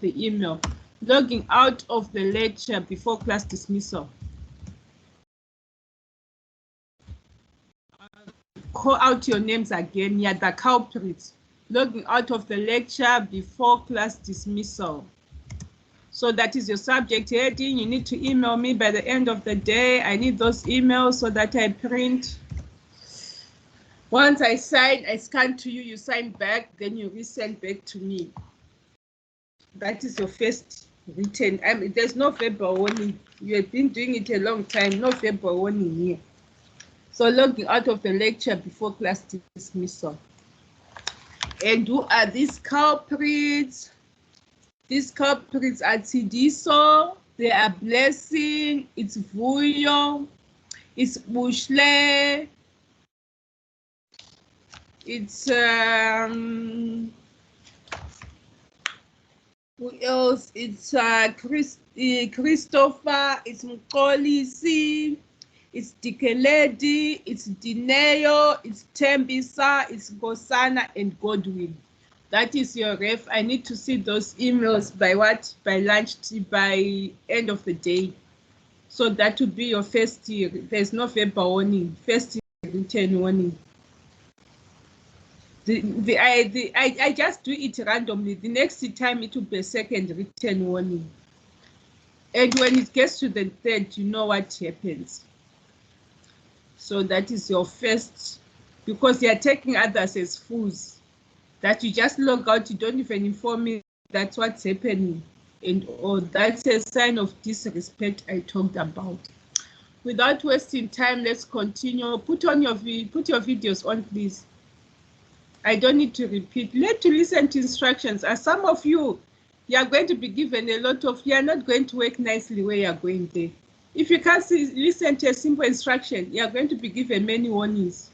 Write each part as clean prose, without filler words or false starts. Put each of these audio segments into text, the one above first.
the email. Logging out of the lecture before class dismissal. Call out your names again. You're the culprits. Logging out of the lecture before class dismissal. So that is your subject heading. You need to email me by the end of the day. I need those emails so that I print. Once I sign, I scan to you, you sign back, then you resend back to me. That is your first written. There's no verbal warning. You have been doing it a long time. No verbal warning here. So logging out of the lecture before class dismissal. And who are these culprits? These culprits are Tidiso, they are Blessing, it's Vuyo, it's Bushle, it's who else? It's Christopher, it's Mkolisi, it's Dikeledi, it's Dineo, it's Tembisa, it's Gosana, and Godwin. That is your ref. I need to see those emails by what? By lunch, by end of the day. So that would be your first year. There's no verbal warning. First year written warning. I just do it randomly. The next time it will be a second written warning. And when it gets to the third, you know what happens. So that is your first, because they are taking others as fools. That you just log out, you don't even inform me that's what's happening, and or that's a sign of disrespect I talked about. Without wasting time, let's continue. Put your videos on, please. I don't need to repeat. Learn to listen to instructions. As some of you, you are going to be given a lot of, you are not going to work nicely where you are going there. If you can't listen to a simple instruction, you are going to be given many warnings.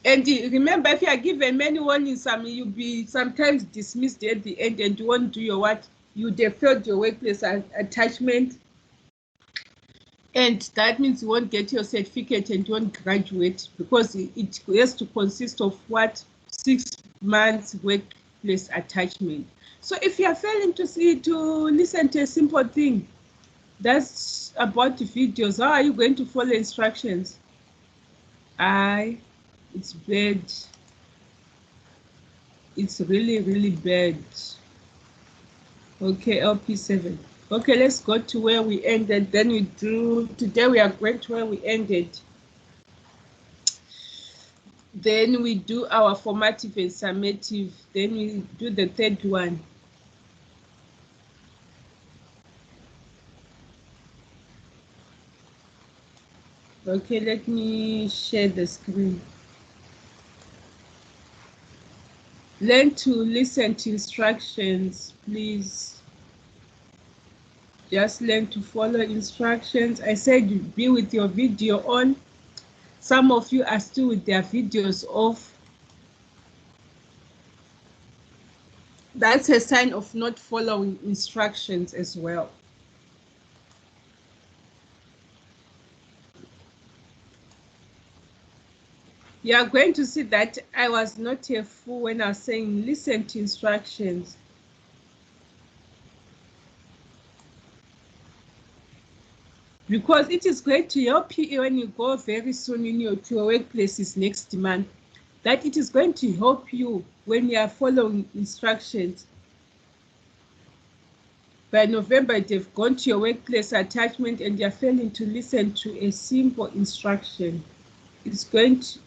And remember, if you are given many warnings, you'll be sometimes dismissed at the end and you won't do your what? You deferred your workplace attachment. And that means you won't get your certificate and you won't graduate, because it has to consist of what? 6 months workplace attachment. So if you are failing to listen to a simple thing, that's about the videos. How are you going to follow instructions? It's bad. It's really, really bad. Okay, LP7. Okay, let's go to where we ended. Then we do, today we are going to where we ended. Then we do our formative and summative. Then we do the third one. Okay, let me share the screen. Learn to listen to instructions, please. Just learn to follow instructions. I said you be with your video on. Some of you are still with their videos off. That's a sign of not following instructions as well. You are going to see that I was not a fool when I was saying listen to instructions. Because it is going to help you when you go very soon to your workplaces next month, that it is going to help you when you are following instructions. By November, they've gone to your workplace attachment and you're failing to listen to a simple instruction. It's going to,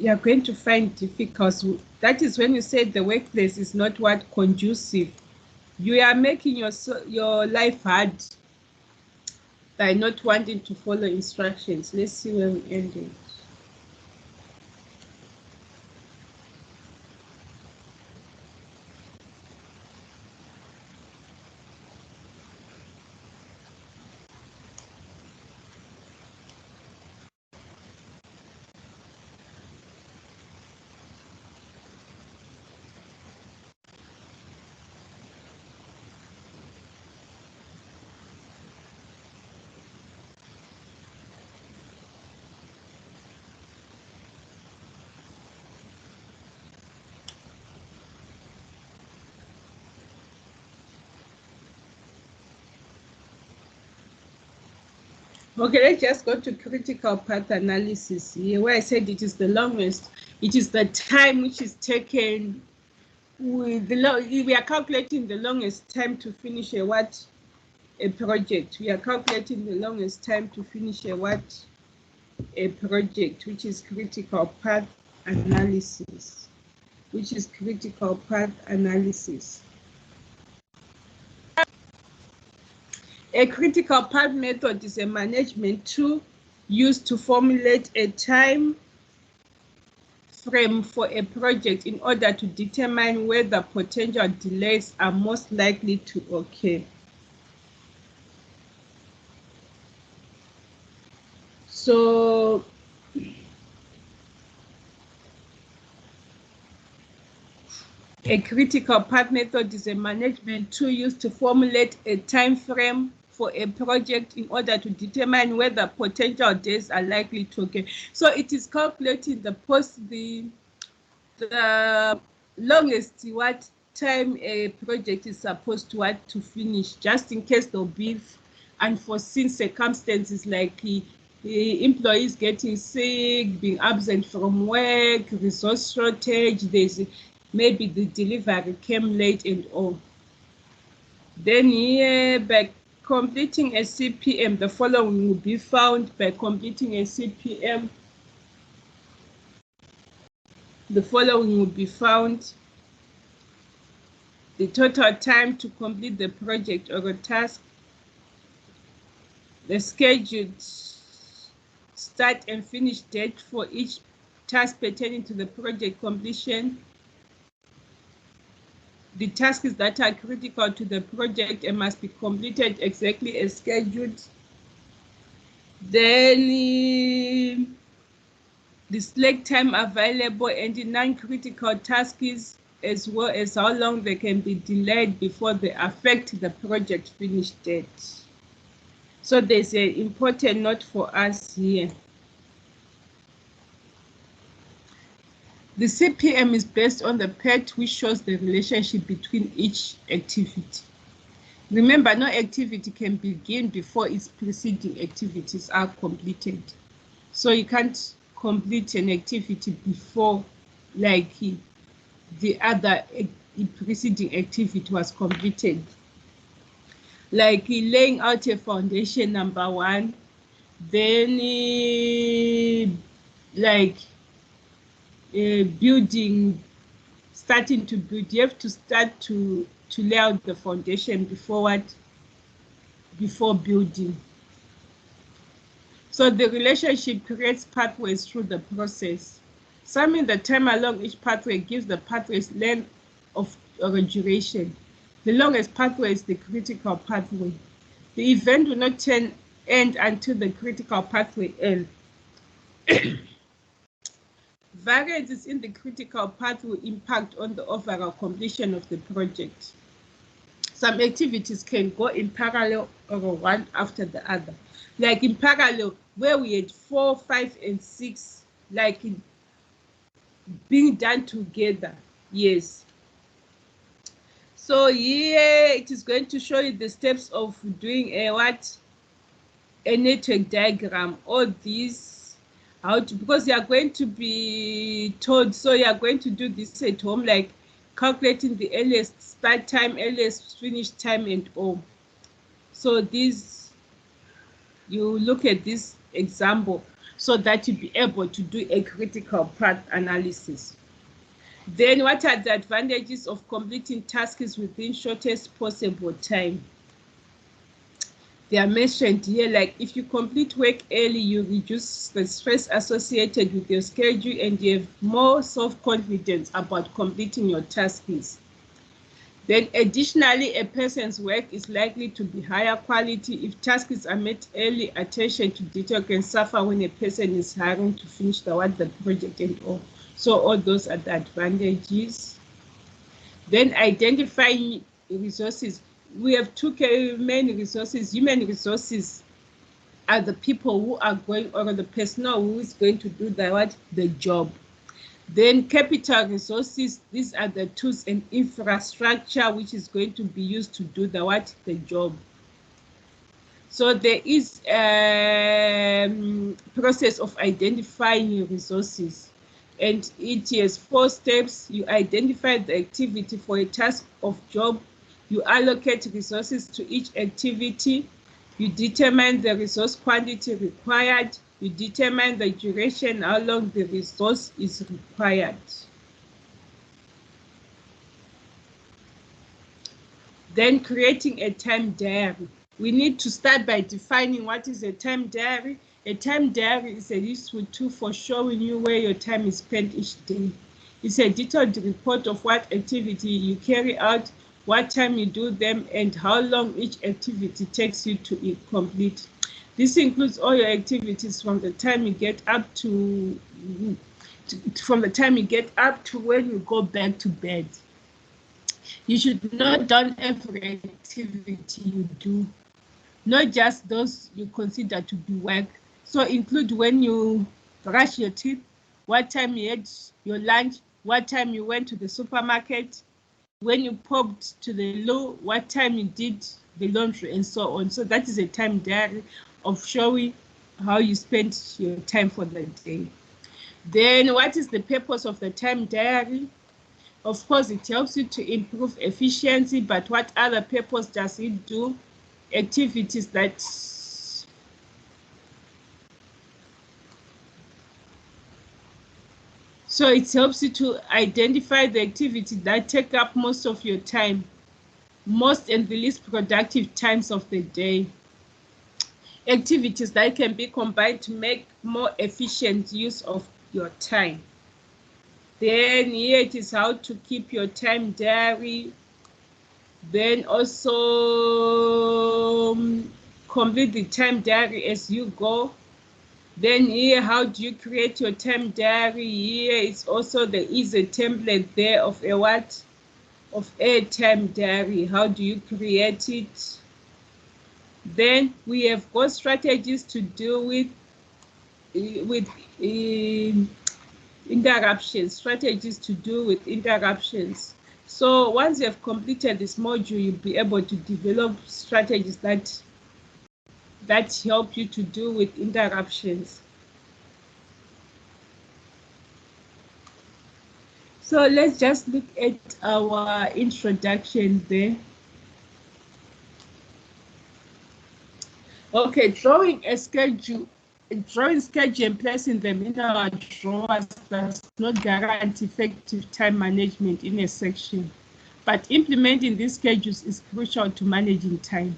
you're going to find difficult. That is when you say the workplace is not what conducive. You are making your life hard by not wanting to follow instructions. Let's see where we ended. Okay, let's just go to critical path analysis here, where I said it is the longest. It is the time which is taken with we are calculating the longest time to finish a project. We are calculating the longest time to finish a project, which is critical path analysis. A critical path method is a management tool used to formulate a time frame for a project in order to determine whether potential delays are most likely to occur. So a critical path method is a management tool used to formulate a time frame for a project in order to determine whether potential delays are likely to occur. So it is calculating the longest time a project is supposed to finish, just in case there'll be unforeseen circumstances like employees getting sick, being absent from work, resource shortage, there's maybe the delivery came late and all. Then here, by completing a CPM, the following will be found. By completing a CPM, the following will be found: the total time to complete the project or a task, the scheduled start and finish date for each task pertaining to the project completion, the tasks that are critical to the project and must be completed exactly as scheduled, then the slack time available and the non-critical tasks, as well as how long they can be delayed before they affect the project finish date. So there's an important note for us here. The CPM is based on the PERT, which shows the relationship between each activity. Remember, no activity can begin before its preceding activities are completed. So you can't complete an activity before, like, the other preceding activity was completed. Like laying out a foundation, number one, then like building, starting to build. You have to start to lay out the foundation before building. So the relationship creates pathways through the process. Summing the time along each pathway gives the pathway's length or duration. The longest pathway is the critical pathway. The event will not end until the critical pathway ends. Variances in the critical path will impact on the overall completion of the project. Some activities can go in parallel or one after the other. Like in parallel, where we had 4, 5, and 6, like being done together. Yes. So here it is going to show you the steps of doing a network diagram. All these, because you are going to be told, so you are going to do this at home, like calculating the earliest start time, earliest finish time, and all. So this, you look at this example so that you'll be able to do a critical path analysis. Then what are the advantages of completing tasks within shortest possible time? They are mentioned here, like if you complete work early, you reduce the stress associated with your schedule and you have more self-confidence about completing your tasks. Then additionally, a person's work is likely to be higher quality if tasks are made early. Attention to detail can suffer when a person is hiring to finish the project and all. So all those are the advantages. Then identifying resources. We have two main resources. Human resources are the people who are going, or the personnel who is going to do the job. Then capital resources, these are the tools and infrastructure which is going to be used to do the job. So there is a process of identifying your resources, and it has 4 steps. You identify the activity for a task of job. You allocate resources to each activity. You determine the resource quantity required. You determine the duration, how long the resource is required. Then creating a time diary. We need to start by defining what is a time diary. A time diary is a useful tool for showing you where your time is spent each day. It's a detailed report of what activity you carry out, what time you do them, and how long each activity takes you to complete. This includes all your activities from the time you get up to when you go back to bed. You should note down every activity you do, not just those you consider to be work. So include when you brush your teeth, what time you ate your lunch, what time you went to the supermarket, when you popped to the loo, what time you did the laundry, and so on. So that is a time diary of showing how you spent your time for the day. Then what is the purpose of the time diary? Of course, it helps you to improve efficiency, but what other purpose does it do? Activities that so it helps you to identify the activities that take up most of your time, most and the least productive times of the day. Activities that can be combined to make more efficient use of your time. Then here it is how to keep your time diary. Then also complete the time diary as you go. Then here, how do you create your time diary? Here is also there is a template there of a what? Of a time diary. How do you create it? Then we have got strategies to deal with interruptions. Strategies to deal with interruptions. So once you have completed this module, you'll be able to develop strategies that help you to deal with interruptions. So let's just look at our introduction there. Okay, drawing schedule and placing them in our drawers does not guarantee effective time management in a section, but implementing these schedules is crucial to managing time.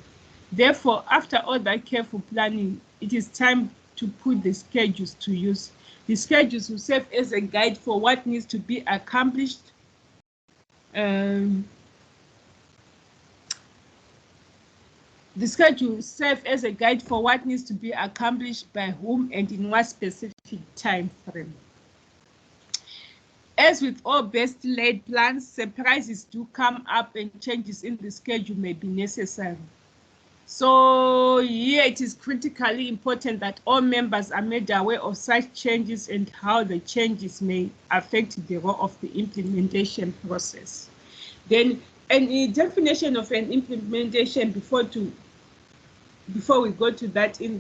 Therefore, after all that careful planning, it is time to put the schedules to use. The schedules will serve as a guide for what needs to be accomplished. The schedule serves as a guide for what needs to be accomplished by whom and in what specific time frame. As with all best laid plans, surprises do come up and changes in the schedule may be necessary. So here it is critically important that all members are made aware of such changes and how the changes may affect the role of the implementation process. Then a definition of an implementation before we go to that in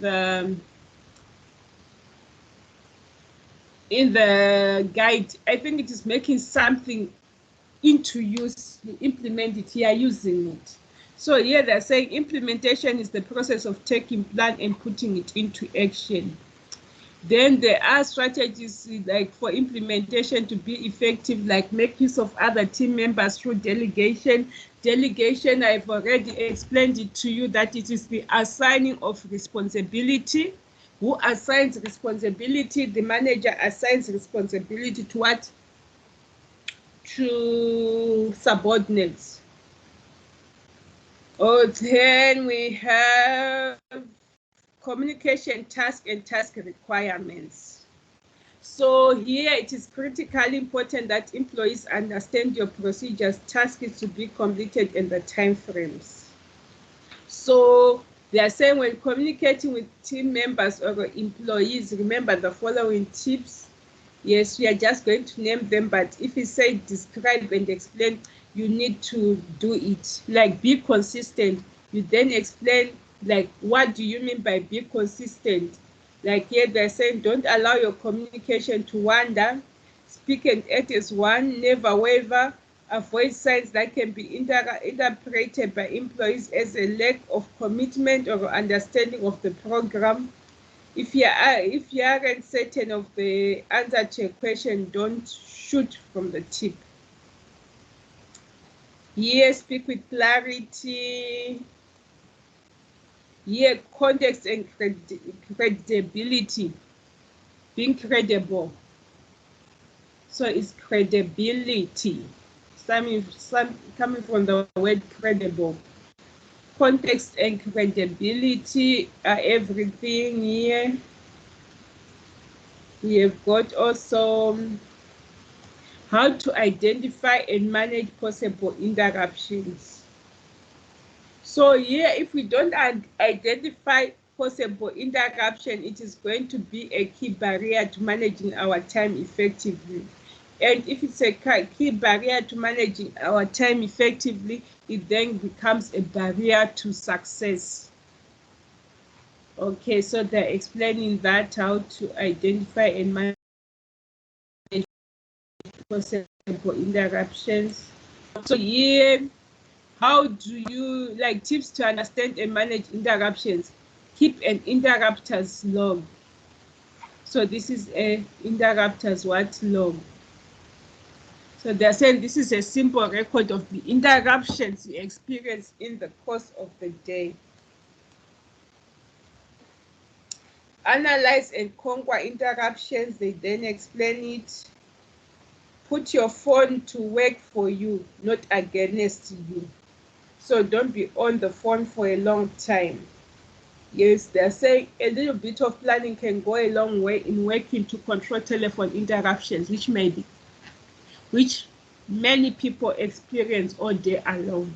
the guide, I think it is making something into use. You implement it, you are using it. So here they're saying implementation is the process of taking plan and putting it into action. Then there are strategies like for implementation to be effective, like make use of other team members through delegation. Delegation, I've already explained it to you that it is the assigning of responsibility. Who assigns responsibility? The manager assigns responsibility to what? To subordinates. Then we have communication task and task requirements. So here it is critically important that employees understand your procedures, tasks to be completed, and the time frames. So they are saying when communicating with team members or employees, remember the following tips. Yes, we are just going to name them, but if you say describe and explain, you need to do it. Like be consistent. You then explain Like, what do you mean by be consistent? Like here they're saying, don't allow your communication to wander. Speak and act as one, never waver. Avoid signs that can be interpreted by employees as a lack of commitment or understanding of the program. If you aren't certain of the answer to a question, don't shoot from the tip. Here, speak with clarity. Here, context and credibility. Being credible. So it's credibility. Coming from the word credible. Context and credibility are everything here. We have got also how to identify and manage possible interruptions. So here, if we don't identify possible interruption, it is going to be a key barrier to managing our time effectively. And if it's a key barrier to managing our time effectively, it then becomes a barrier to success. Okay, so they're explaining that how to identify and manage possible interruptions. So here, how do you like tips to understand and manage interruptions? Keep an interrupters log. So this is a interrupters what log. So they're saying this is a simple record of the interruptions you experience in the course of the day. Analyze and conquer interruptions. They then explain it. Put your phone to work for you, not against you. So don't be on the phone for a long time. Yes, they're saying a little bit of planning can go a long way in working to control telephone interruptions, which many people experience all day long.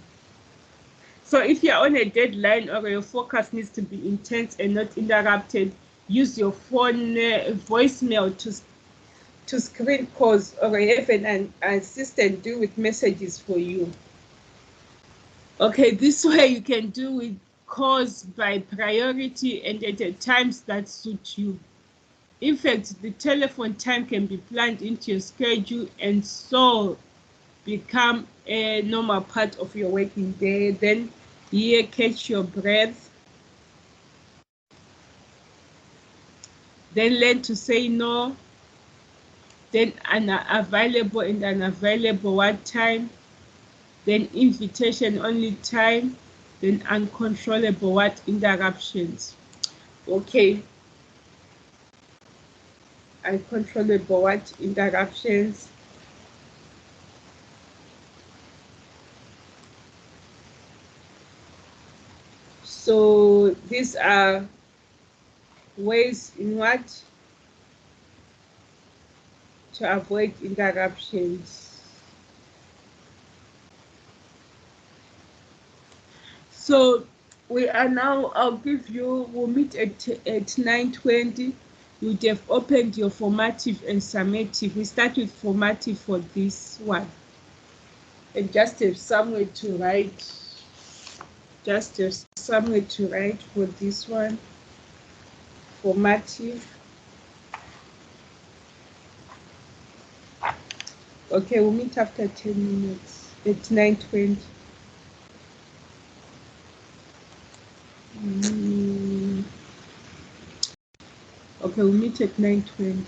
So if you're on a deadline or your focus needs to be intense and not interrupted, use your phone voicemail to screen calls or have an assistant do with messages for you. Okay, this way you can do with calls by priority and at the times that suit you. In fact, the telephone time can be planned into your schedule and so become a normal part of your working day. Then here, catch your breath. Then learn to say no. Then available and unavailable what time. Then invitation only time. Then uncontrollable what interruptions. Okay. Uncontrollable what interruptions. So these are ways in what to avoid interruptions. So we are now, I'll give you, we'll meet at 9:20. You'd have opened your formative and summative. We start with formative for this one. And just have somewhere to write. Just have somewhere to write for this one. Formative. Okay, we'll meet after 10 minutes at 9:20. Okay, we'll meet at 9:20.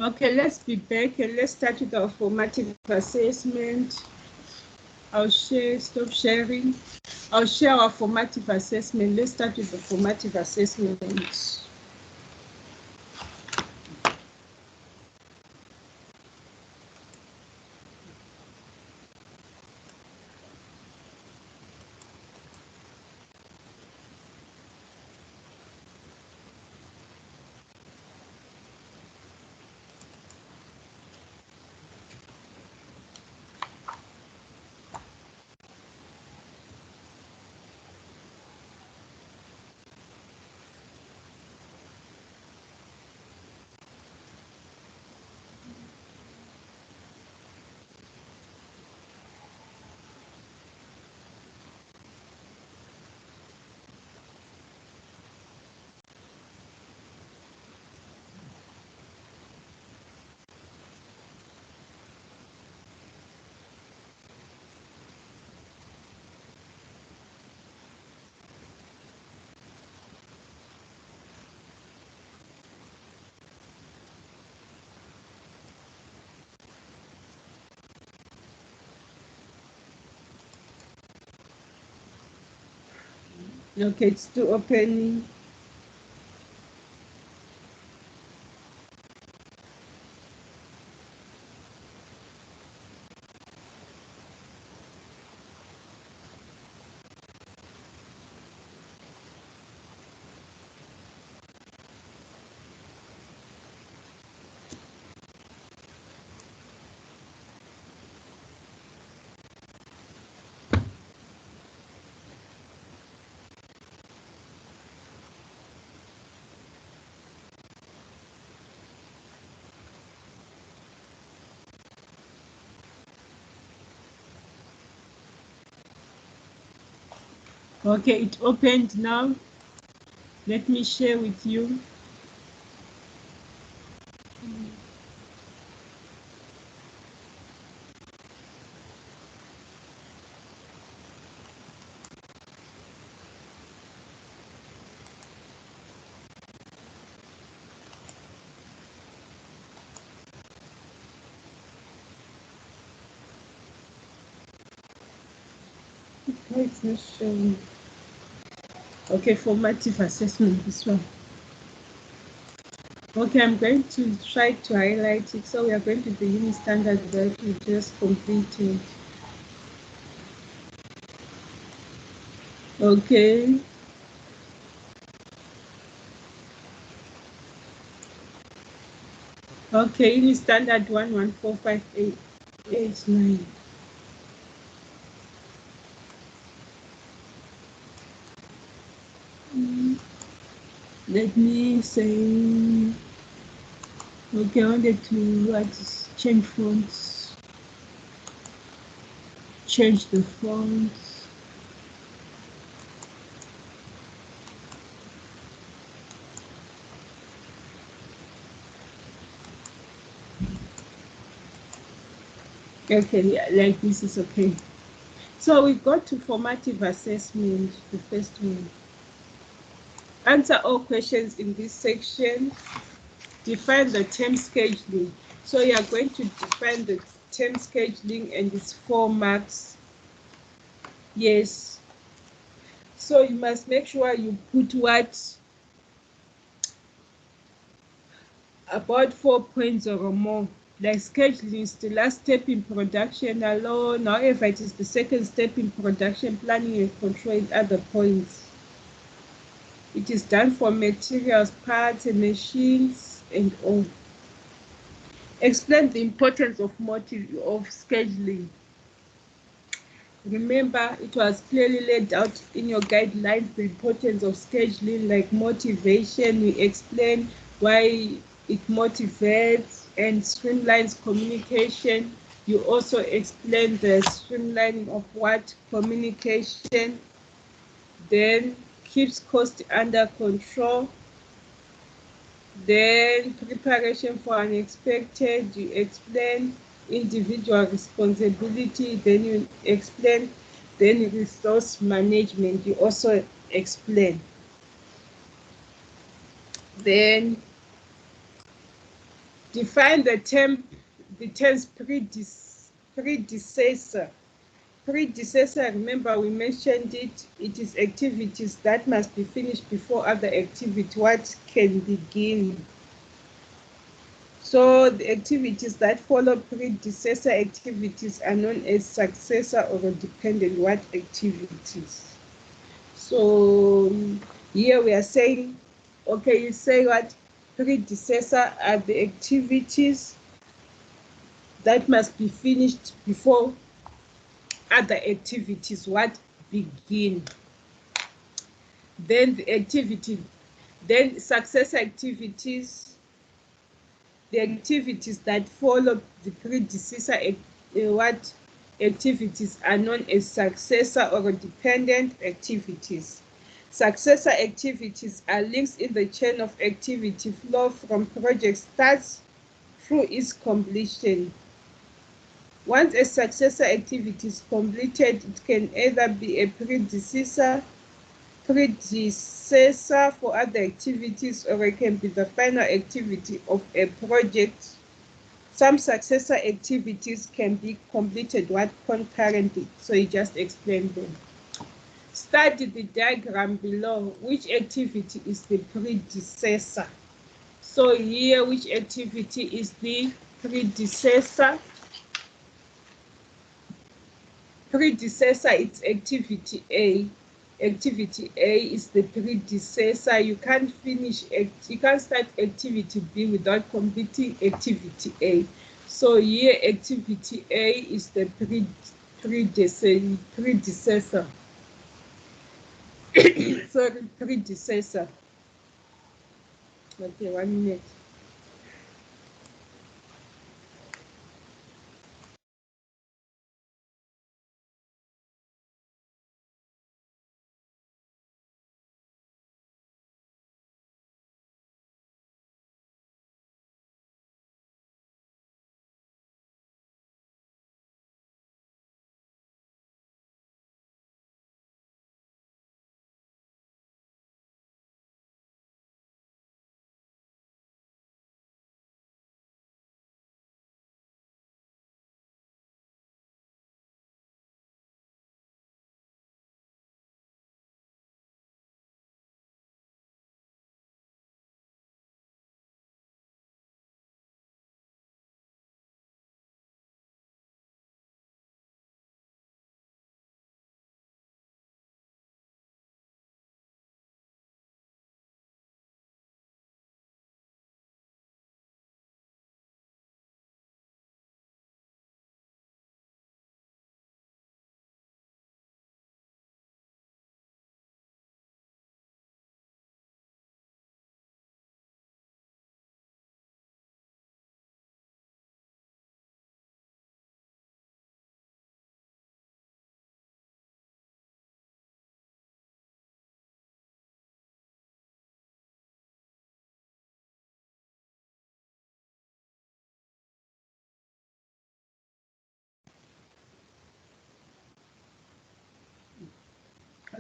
Okay, let's be back and let's start with our formative assessment. I'll share, stop sharing. I'll share our formative assessment. Let's start with the formative assessment. Okay, it's still opening. Okay, it opened now. Let me share with you. Why it's not showing? Okay, formative assessment, this one. Okay, I'm going to try to highlight it. So we are going to the uni standard that we just completed. Okay. Okay, uni standard 114589. Let me say, okay, I wanted to change fonts, change the fonts. Okay, yeah, like this is okay. So we got to formative assessment, the first one. Answer all questions in this section. Define the term scheduling. So you are going to define the term scheduling and its 4 marks. Yes. So you must make sure you put what? About 4 points or more. Like scheduling is the last step in production alone. However, it is the second step in production planning and controlling other points. It is done for materials, parts, and machines, and all. Explain the importance of scheduling. Remember, it was clearly laid out in your guidelines the importance of scheduling, like motivation. We explain why it motivates and streamlines communication. You also explain the streamlining of what? Communication. Then keeps cost under control. Then preparation for unexpected, you explain individual responsibility, then you explain, then resource management, you also explain. Then Define the terms predecessor. Predecessor, remember we mentioned it. It is activities that must be finished before other activity what can begin. So the activities that follow predecessor activities are known as successor or dependent what activities. So here we are saying, okay, you say what predecessor are the activities that must be finished before other activities what begin. Then the activity, then successor activities, the activities that follow the predecessor what activities are known as successor or dependent activities. Successor activities are links in the chain of activity flow from project starts through its completion. Once a successor activity is completed, it can either be a predecessor for other activities, or it can be the final activity of a project. Some successor activities can be completed what concurrently, so you just explain them. Study the diagram below. Which activity is the predecessor? So here, which activity is the predecessor? Predecessor, it's activity A. Activity A is the predecessor. You can't start activity B without completing activity A. So here activity A is the predecessor. Sorry, predecessor. Okay, 1 minute.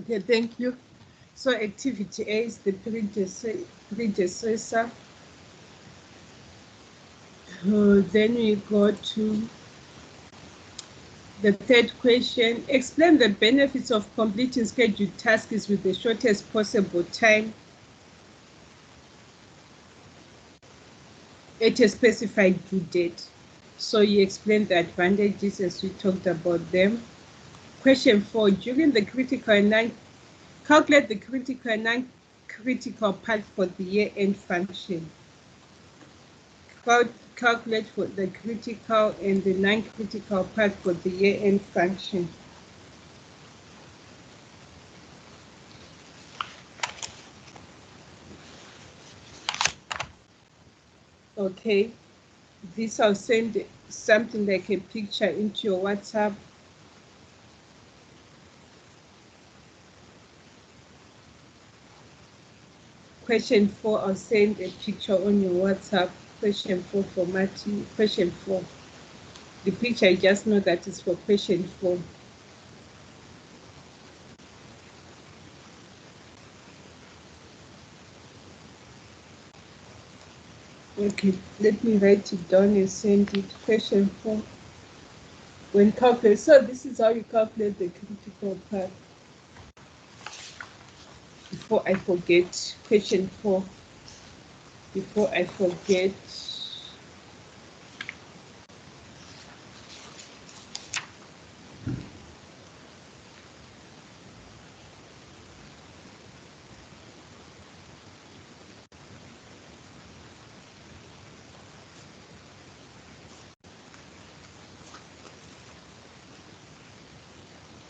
Okay, thank you. So activity A is the predecessor. Then we go to the third question. Explain the benefits of completing scheduled tasks with the shortest possible time at a specified due date. So you explain the advantages as we talked about them. Question 4. During the critical and calculate the critical and non-critical part for the year-end function. Calculate for the critical and the non-critical part for the year-end function. Okay, this I'll send something like a picture into your WhatsApp. Question 4, I'll send a picture on your WhatsApp. Question 4 for Marty. Question 4. The picture, I just know that is for question 4. Okay, let me write it down and send it. Question 4. When calculate, so this is how you calculate the critical path. Before I forget, question 4. Before I forget.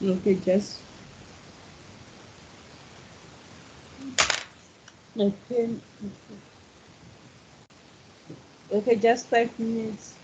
Okay, just my pen. Okay, just 5 minutes.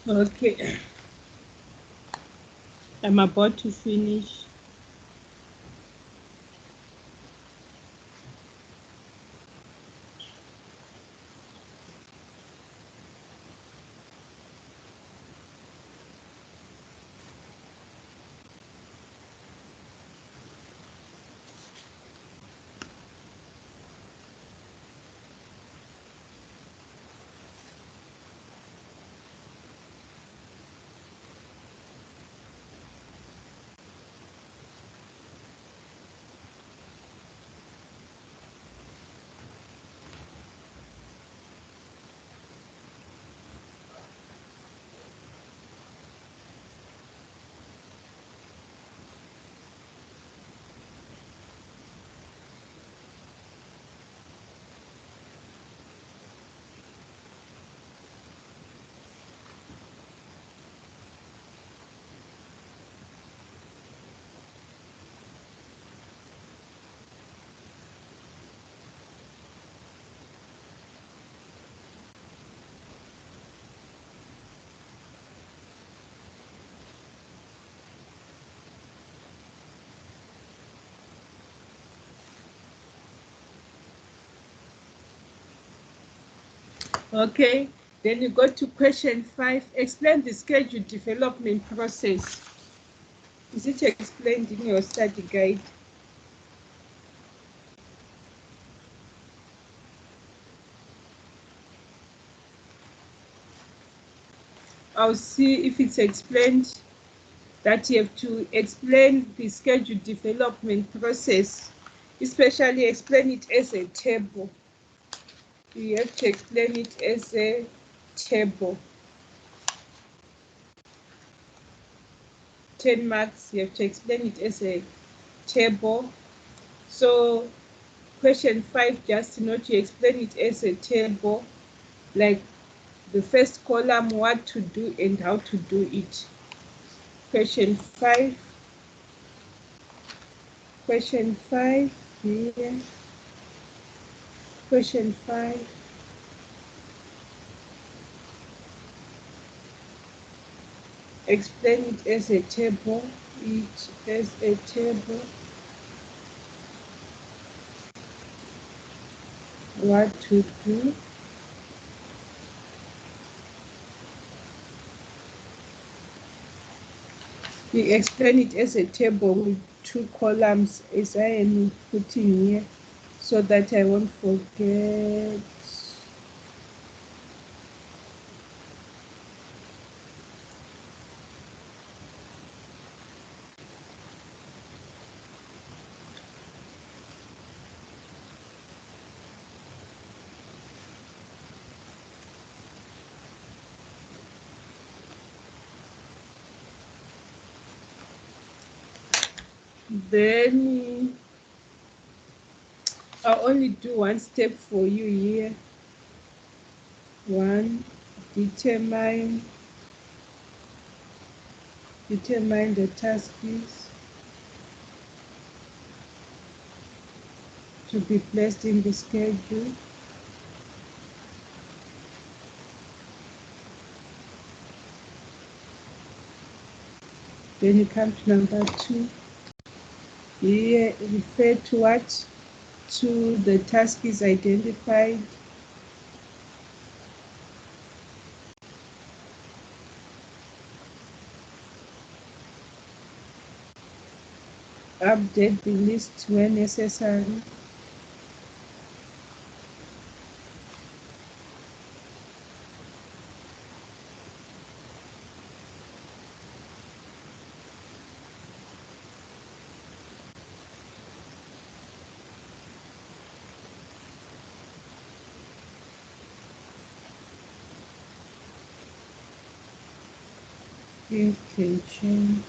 Okay, I'm about to finish. Okay, then you go to question 5. Explain the schedule development process. Is it explained in your study guide? I'll see if it's explained that you have to explain the schedule development process, especially explain it as a table. You have to explain it as a table. 10 marks, you have to explain it as a table. So question 5, just note you explain it as a table, like the first column, what to do and how to do it. Question 5 here. Question 5. Explain it as a table, each as a table. What to do. We explain it as a table with 2 columns as I am putting here so that I won't forget. Then I'll only do one step for you here. One, determine the tasks to be placed in the schedule. Then you come to number 2. Here, refer to what? To the task is identified. Update the list when necessary. You can change.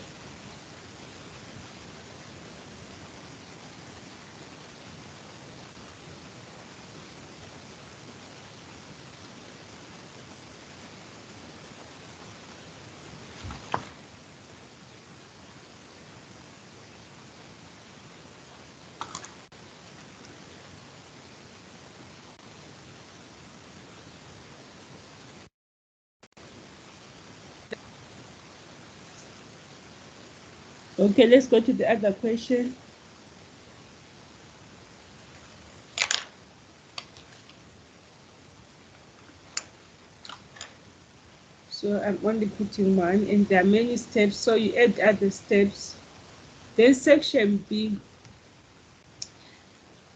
Okay, let's go to the other question. So I'm only putting one, and there are many steps, so you add other steps. Then section B.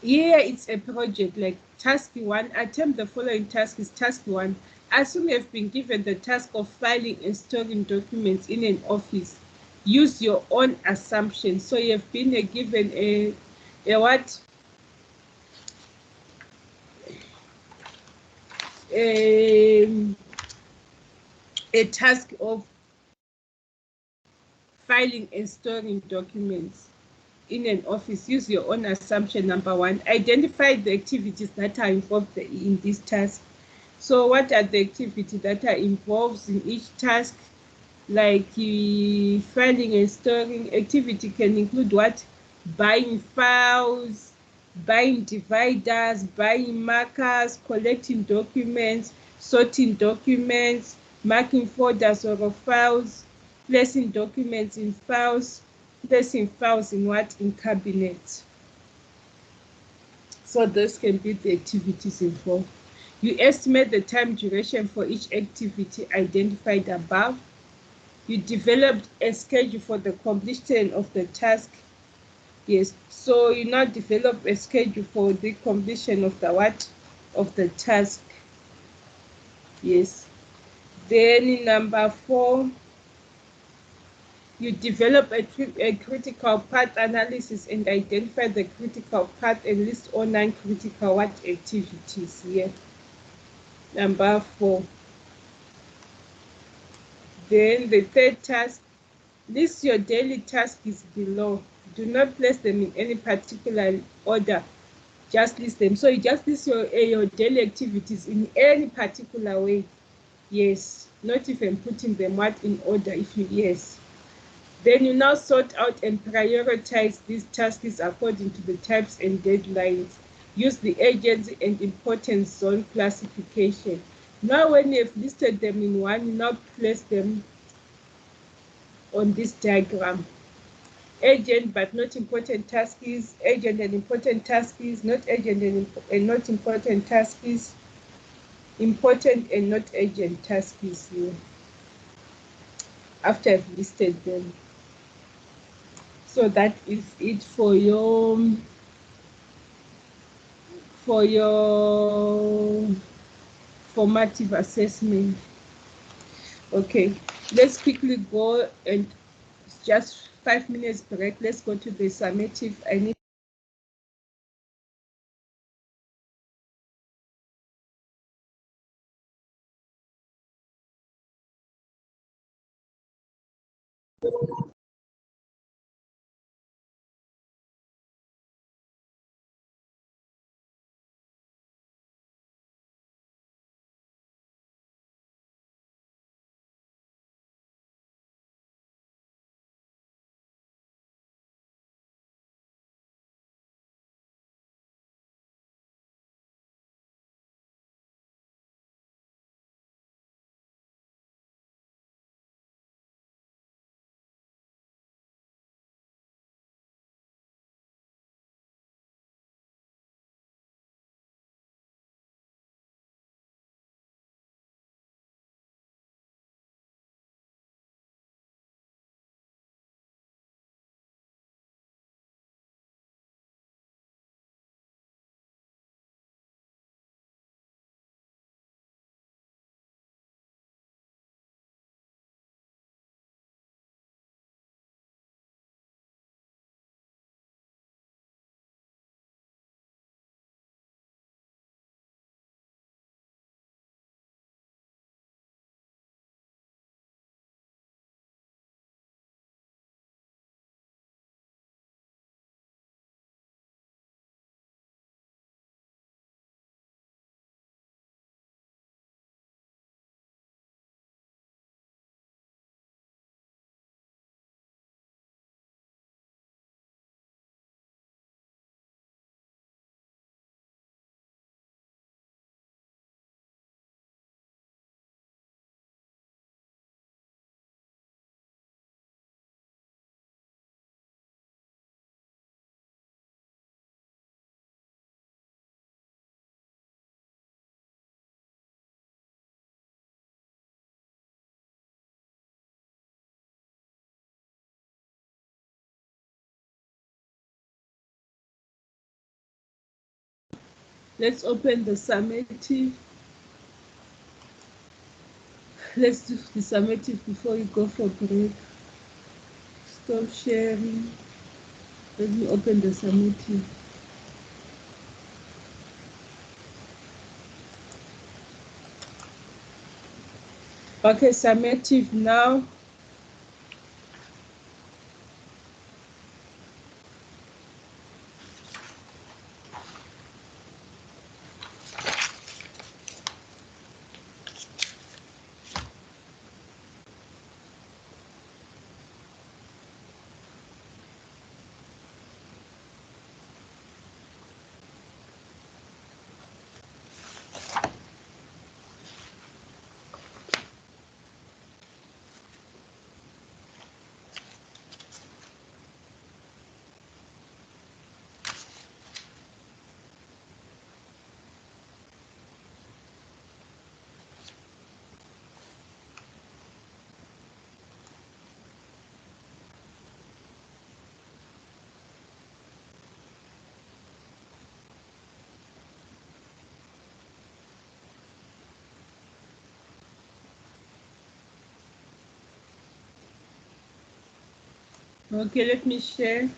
Here it's a project like task 1. Attempt the following task is task 1. Assume you have been given the task of filing and storing documents in an office. Use your own assumptions. So you have been given a what? A task of filing and storing documents in an office. Use your own assumption. Number 1, identify the activities that are involved in this task. So what are the activities that are involved in each task? Like filing and storing activity can include what? Buying files, buying dividers, buying markers, collecting documents, sorting documents, marking folders or files, placing documents in files, placing files in what? In cabinets. So those can be the activities involved. You estimate the time duration for each activity identified above. You developed a schedule for the completion of the task. Yes, so you now develop a schedule for the completion of the what? Of the task. Yes. Then number 4, you develop a critical path analysis and identify the critical path and list all non-critical what activities here. Number 4. Then the third task, list your daily tasks below. Do not place them in any particular order. Just list them. So you just list your daily activities in any particular way. Yes. Not even putting them what in order if you yes. Then you now sort out and prioritize these tasks according to the types and deadlines. Use the urgency and importance zone classification. Now when you've listed them in one, you now place them on this diagram. Urgent but not important tasks, urgent and important tasks, not urgent and not important tasks, important and not urgent tasks here, after I've listed them. So that is it for your formative assessment. Okay, let's quickly go and just 5 minutes break. Let's go to the summative. I need Let's open the summative. Let's do the summative before we go for break. Stop sharing. Let me open the summative. Okay, summative now. Okay, let me share.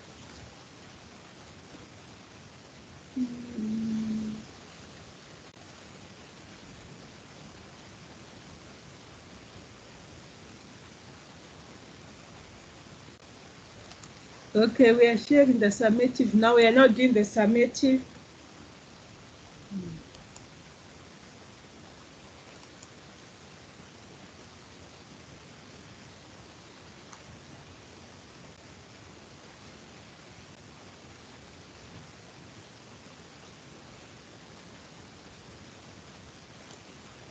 Okay, we are sharing the summative now. We are not doing the summative.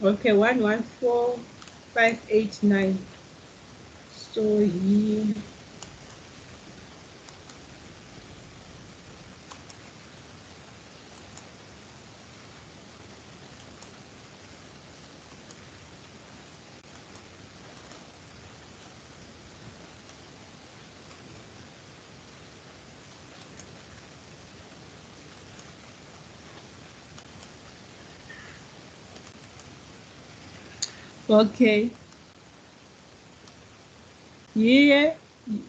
Okay, 114589. So here. Okay. Here,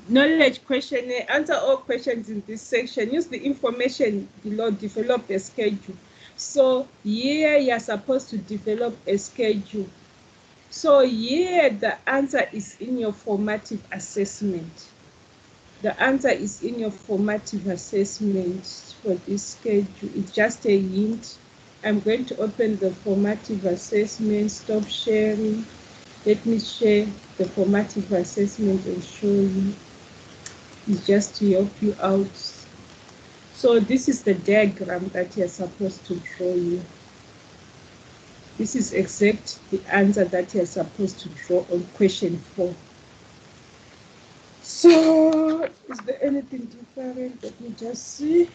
knowledge questionnaire. Answer all questions in this section. Use the information below. Develop a schedule. So here you are supposed to develop a schedule. So here the answer is in your formative assessment. The answer is in your formative assessment for this schedule. It's just a hint. I'm going to open the formative assessment. Stop sharing. Let me share the formative assessment and show you. It's just to help you out. So this is the diagram that you're supposed to draw here. This is exact the answer that you're supposed to draw on question 4. So is there anything different? Let me just see.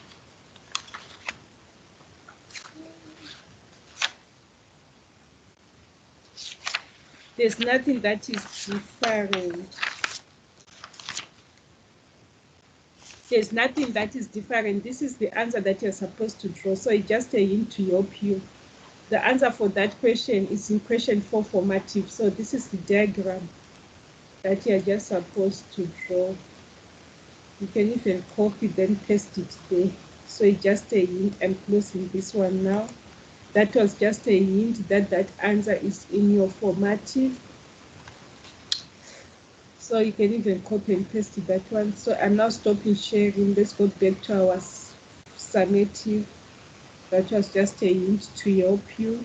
There's nothing that is different. There's nothing that is different. This is the answer that you're supposed to draw. So it's just a hint to help you. The answer for that question is in question 4 formative. So this is the diagram that you're just supposed to draw. You can even copy, then paste it there. So it's just a hint. I'm closing this one now. That was just a hint that that answer is in your formative. So you can even copy and paste that one. So I'm now stopping sharing. Let's go back to our summative. That was just a hint to help you.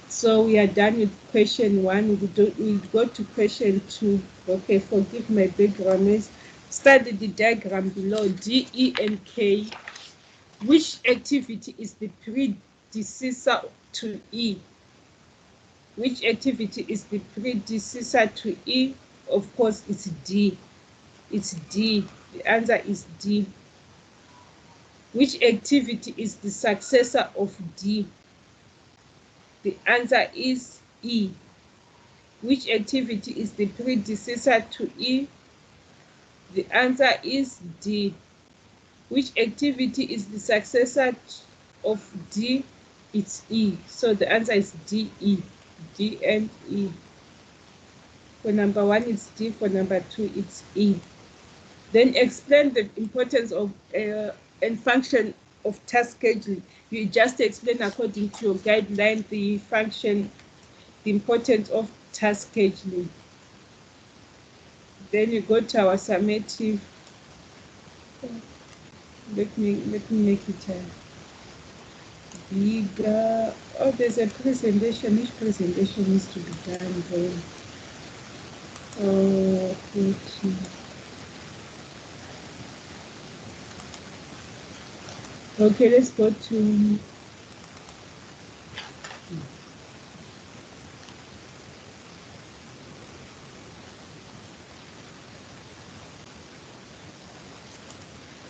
So we are done with question 1. We go to question 2. Okay, forgive my background. Study the diagram below. D, E, and K. Which activity is the predecessor to E? Which activity is the predecessor to E? Of course, it's D. It's D. The answer is D. Which activity is the successor of D? The answer is E. Which activity is the predecessor to E? The answer is D. Which activity is the successor of D, it's E. So the answer is DE. D and E. For number 1, it's D. For number 2, it's E. Then explain the importance of and function of task scheduling. You just explain according to your guideline the function, the importance of task scheduling. Then you go to our summative. Let me make it bigger. Oh, there's a presentation. Which presentation needs to be done there? Oh, okay, let's go to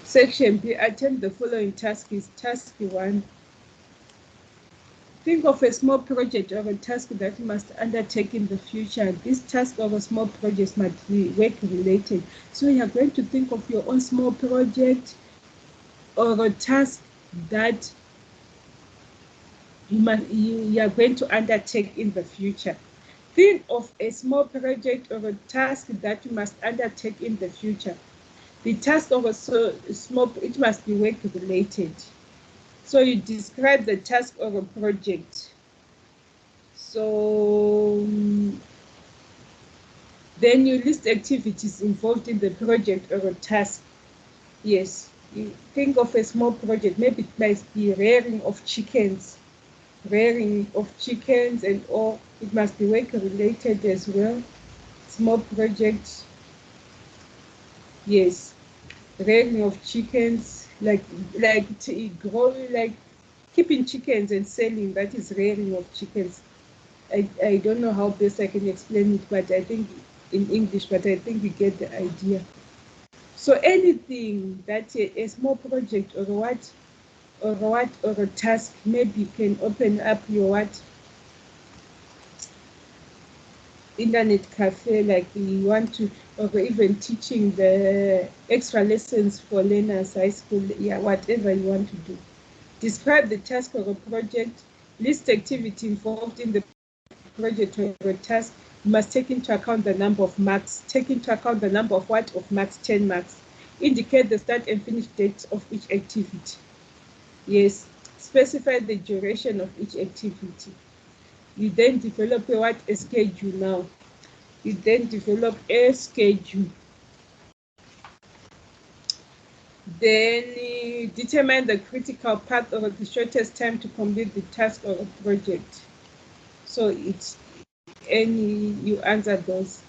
section B. Attempt the following task is task 1. Think of a small project or a task that you must undertake in the future. This task or a small project must be work related. So you are going to think of your own small project or a task that you are going to undertake in the future. Think of a small project or a task that you must undertake in the future. The task of a small, it must be work related. So you describe the task or a project. So then you list activities involved in the project or a task. Yes, you think of a small project. Maybe it might be rearing of chickens and all. It must be work related as well. Small project. Yes, rearing of chickens, like to grow, like keeping chickens and selling. That is rearing of chickens. I don't know how best I can explain it, but I think in English, but I think you get the idea. So anything that a small project or a task, maybe you can open up your internet cafe, like you want to, or even teaching the extra lessons for learners, high school, yeah, whatever you want to do. Describe the task or a project, list activity involved in the project or a task. You must take into account the number of marks. Take into account the number of Of marks, 10 marks. Indicate the start and finish date of each activity. Yes, specify the duration of each activity. You then develop a schedule now. You then develop a schedule. Then determine the critical path or the shortest time to complete the task or a project. So it's you answer those.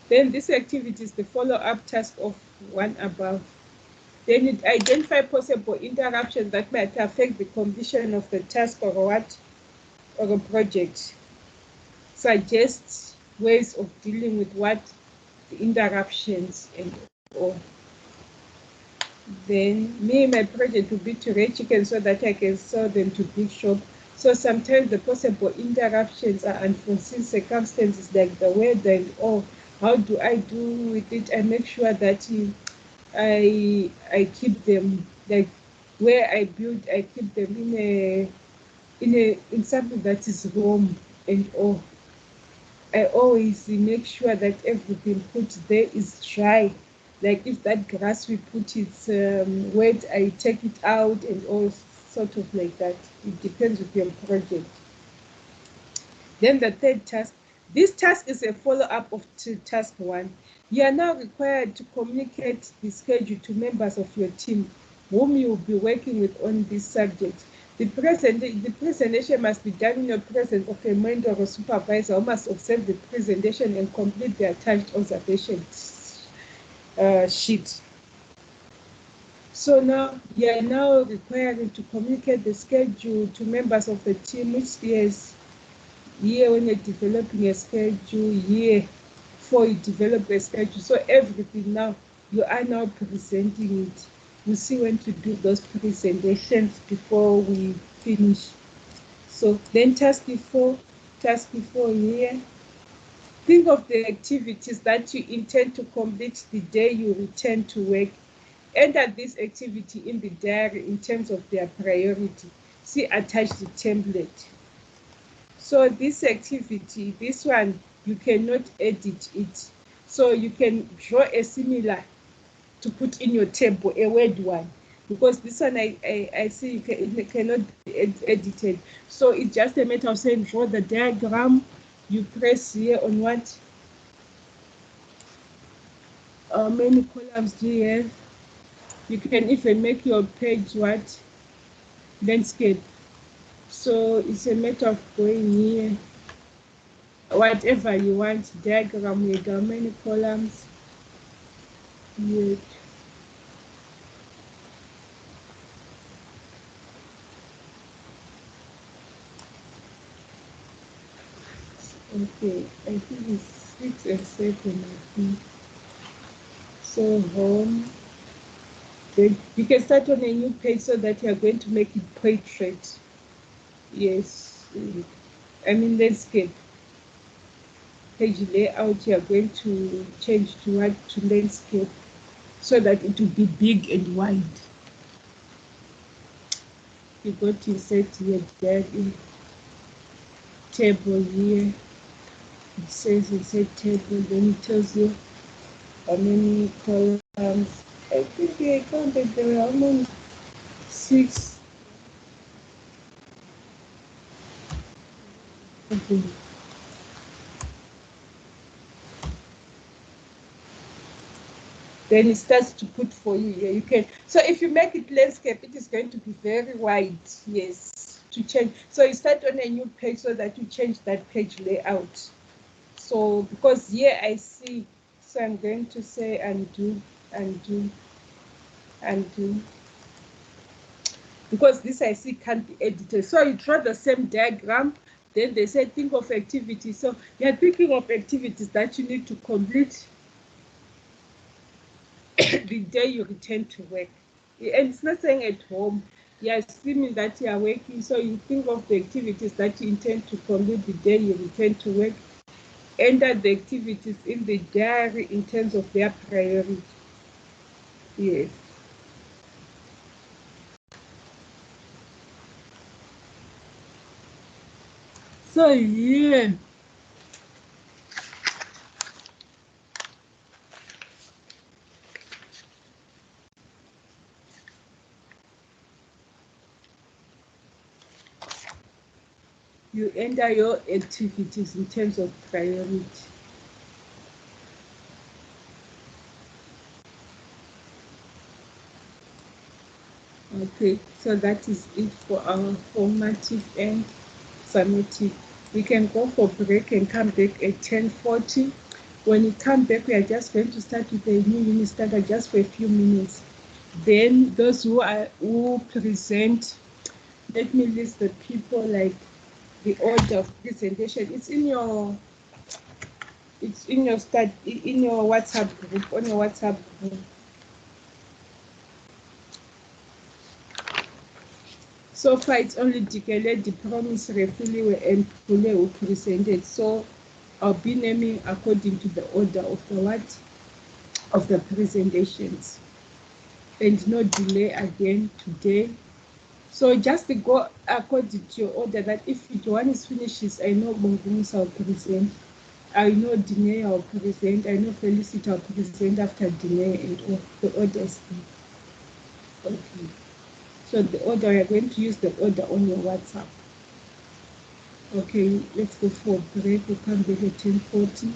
Then this activity is the follow-up task of 1 above. Then it identify possible interruptions that might affect the completion of the task or a project. Suggest ways of dealing with the interruptions and all. Then my project would be to raise chickens so that I can sell them to big shop. So sometimes the possible interruptions are unforeseen circumstances like the weather and all. How do I do with it? I make sure that I keep them, like where I build, I keep them in something that is warm and all. I always make sure that everything put there is dry. Like if that grass we put it's wet, I take it out and all sort of like that. It depends with your project. Then the third task. This task is a follow-up of task 1. You are now required to communicate the schedule to members of your team whom you will be working with on this subject. The presentation must be done in the presence of a mentor or supervisor who must observe the presentation and complete the attached observation sheet. So now you are now required to communicate the schedule to members of the team, which is here when you're developing a schedule, here before you develop a schedule. So everything now, you are now presenting it. You see when to do those presentations before we finish. So then task 4 here. Think of the activities that you intend to complete the day you return to work. Enter this activity in the diary in terms of their priority. see attach the template. So this activity, this one, you cannot edit it. So you can draw a similar to put in your table, a word one, because this one I see it cannot be edited. So it's just a matter of saying draw the diagram. You press here on what? Many columns do you have? You can even make your page what? Landscape. So it's a matter of going here, whatever you want, diagram, you got many columns. Here. Okay, I think it's 6 and 7, I think. So home. Then you can start on a new page so that you are going to make it portrait. Yes. I mean landscape. Page layout, you are going to change to what? To landscape, so that it will be big and wide. You go to insert here, diary, table here. It says insert table, then it tells you how many columns. I think I counted there were how many? 6. Okay. Then it starts to put for you here. You can, so if you make it landscape, it is going to be very wide. Yes, to change. So you start on a new page so that you change that page layout. So because here I see, so I'm going to say undo, undo, undo. Because this I see can't be edited. So you draw the same diagram, then they say think of activities. So you're thinking of activities that you need to complete the day you return to work. And it's not saying at home. You're assuming that you are working, so you think of the activities that you intend to complete the day you return to work. Enter the activities in the diary in terms of their priority. Yes. So yeah. You enter your activities in terms of priority. Okay, so that is it for our formative and summative. We can go for break and come back at 10:40. When you come back, we are just going to start with a new unit standard just for a few minutes. Then those who present, let me list the people, like the order of presentation. It's in your in your WhatsApp group, on your WhatsApp group. So far, it's only Dikele, the promise, Refiliwe, and Pule who presented. So I'll be naming according to the order of the what? Of the presentations. And no delay again today. So just to go according to your order, that if one is finishes, I know Bongumus will present. I know Dine will present. I know Felicity will present after Dine, and all the orders. Okay. So the order, we are going to use the order on your WhatsApp. Okay, let's go for a break. We'll come back at 10:40.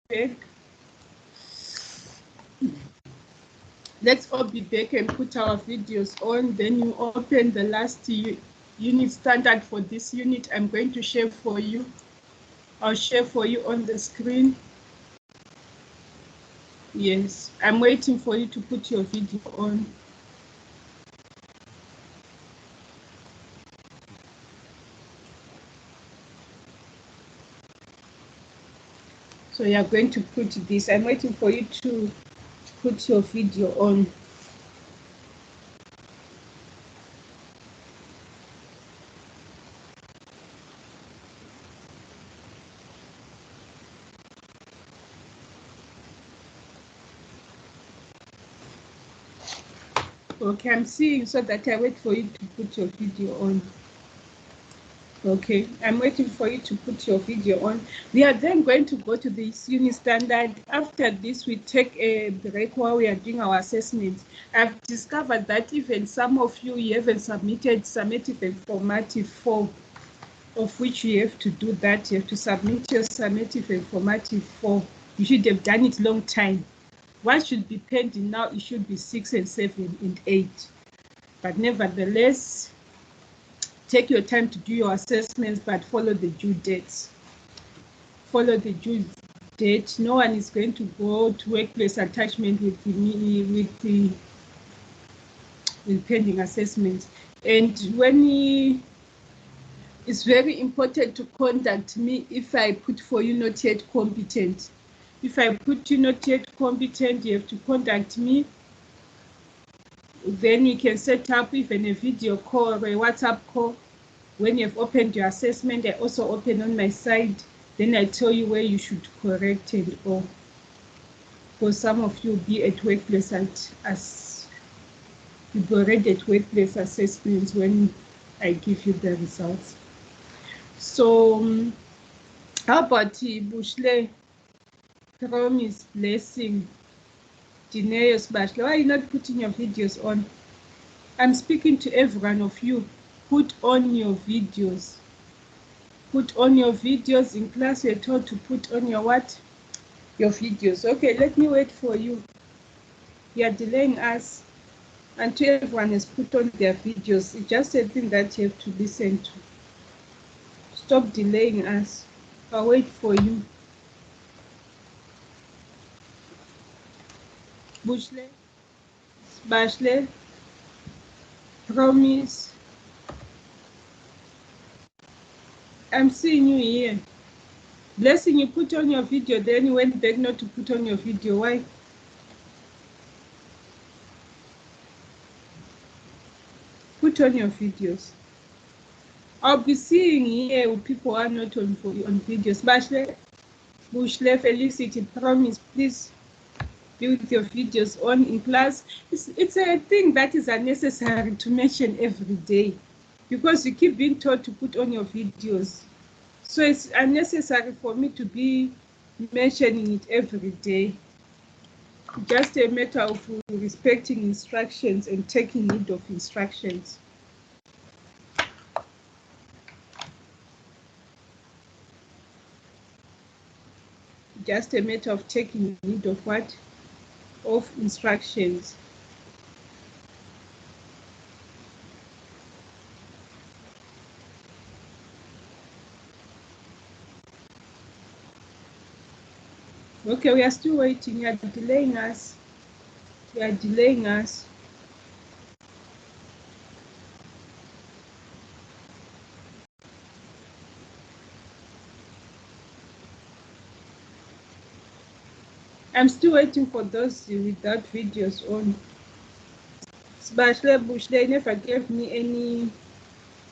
back. Let's all be back and put our videos on. Then you open the last unit standard for this unit. I'm going to share for you. I'll share for you on the screen. Yes, I'm waiting for you to put your video on. So you are going to put this. I'm waiting for you to put your video on. Okay, I'm seeing so that I wait for you to put your video on. Okay, I'm waiting for you to put your video on. We are then going to go to this unit standard. After this, we take a break while we are doing our assessment. I've discovered that even some of you haven't submitted summative and formative form, of which you have to do that. You have to submit your summative and formative form. You should have done it long time. What should be pending now, it should be 6 and 7 and 8. But nevertheless, take your time to do your assessments, but follow the due dates. Follow the due date. No one is going to go to workplace attachment with pending assessments. And when it's very important to contact me if I put for you not yet competent. If I put you not yet competent, you have to contact me. Then we can set up even a video call or a WhatsApp call. When you've opened your assessment, I also open on my side. Then I tell you where you should correct and all. For some of you, be at workplace as you've already at workplace assessments when I give you the results. So, how about Bushle, Promise, Blessing, Dineus, Bashla? Why are you not putting your videos on? I'm speaking to every one of you. Put on your videos. Put on your videos. In class, you're told to put on your what? Your videos. Okay, let me wait for you. You are delaying us until everyone has put on their videos. It's just a thing that you have to listen to. Stop delaying us. I'll wait for you. Bushle, Bashle, Promise. I'm seeing you here. Blessing, you put on your video, then you went back not to put on your video. Why? Put on your videos. I'll be seeing here people are not on videos. Bashle, Bushle, Felicity, Promise, please be with your videos on in class. It's a thing that is unnecessary to mention every day because you keep being told to put on your videos. So it's unnecessary for me to be mentioning it every day. Just a matter of respecting instructions and taking heed of instructions. Just a matter of taking heed of what? Of instructions. Okay, we are still waiting. You are delaying us. You are delaying us. I'm still waiting for those without videos on. Bachelor Bush, they never gave me any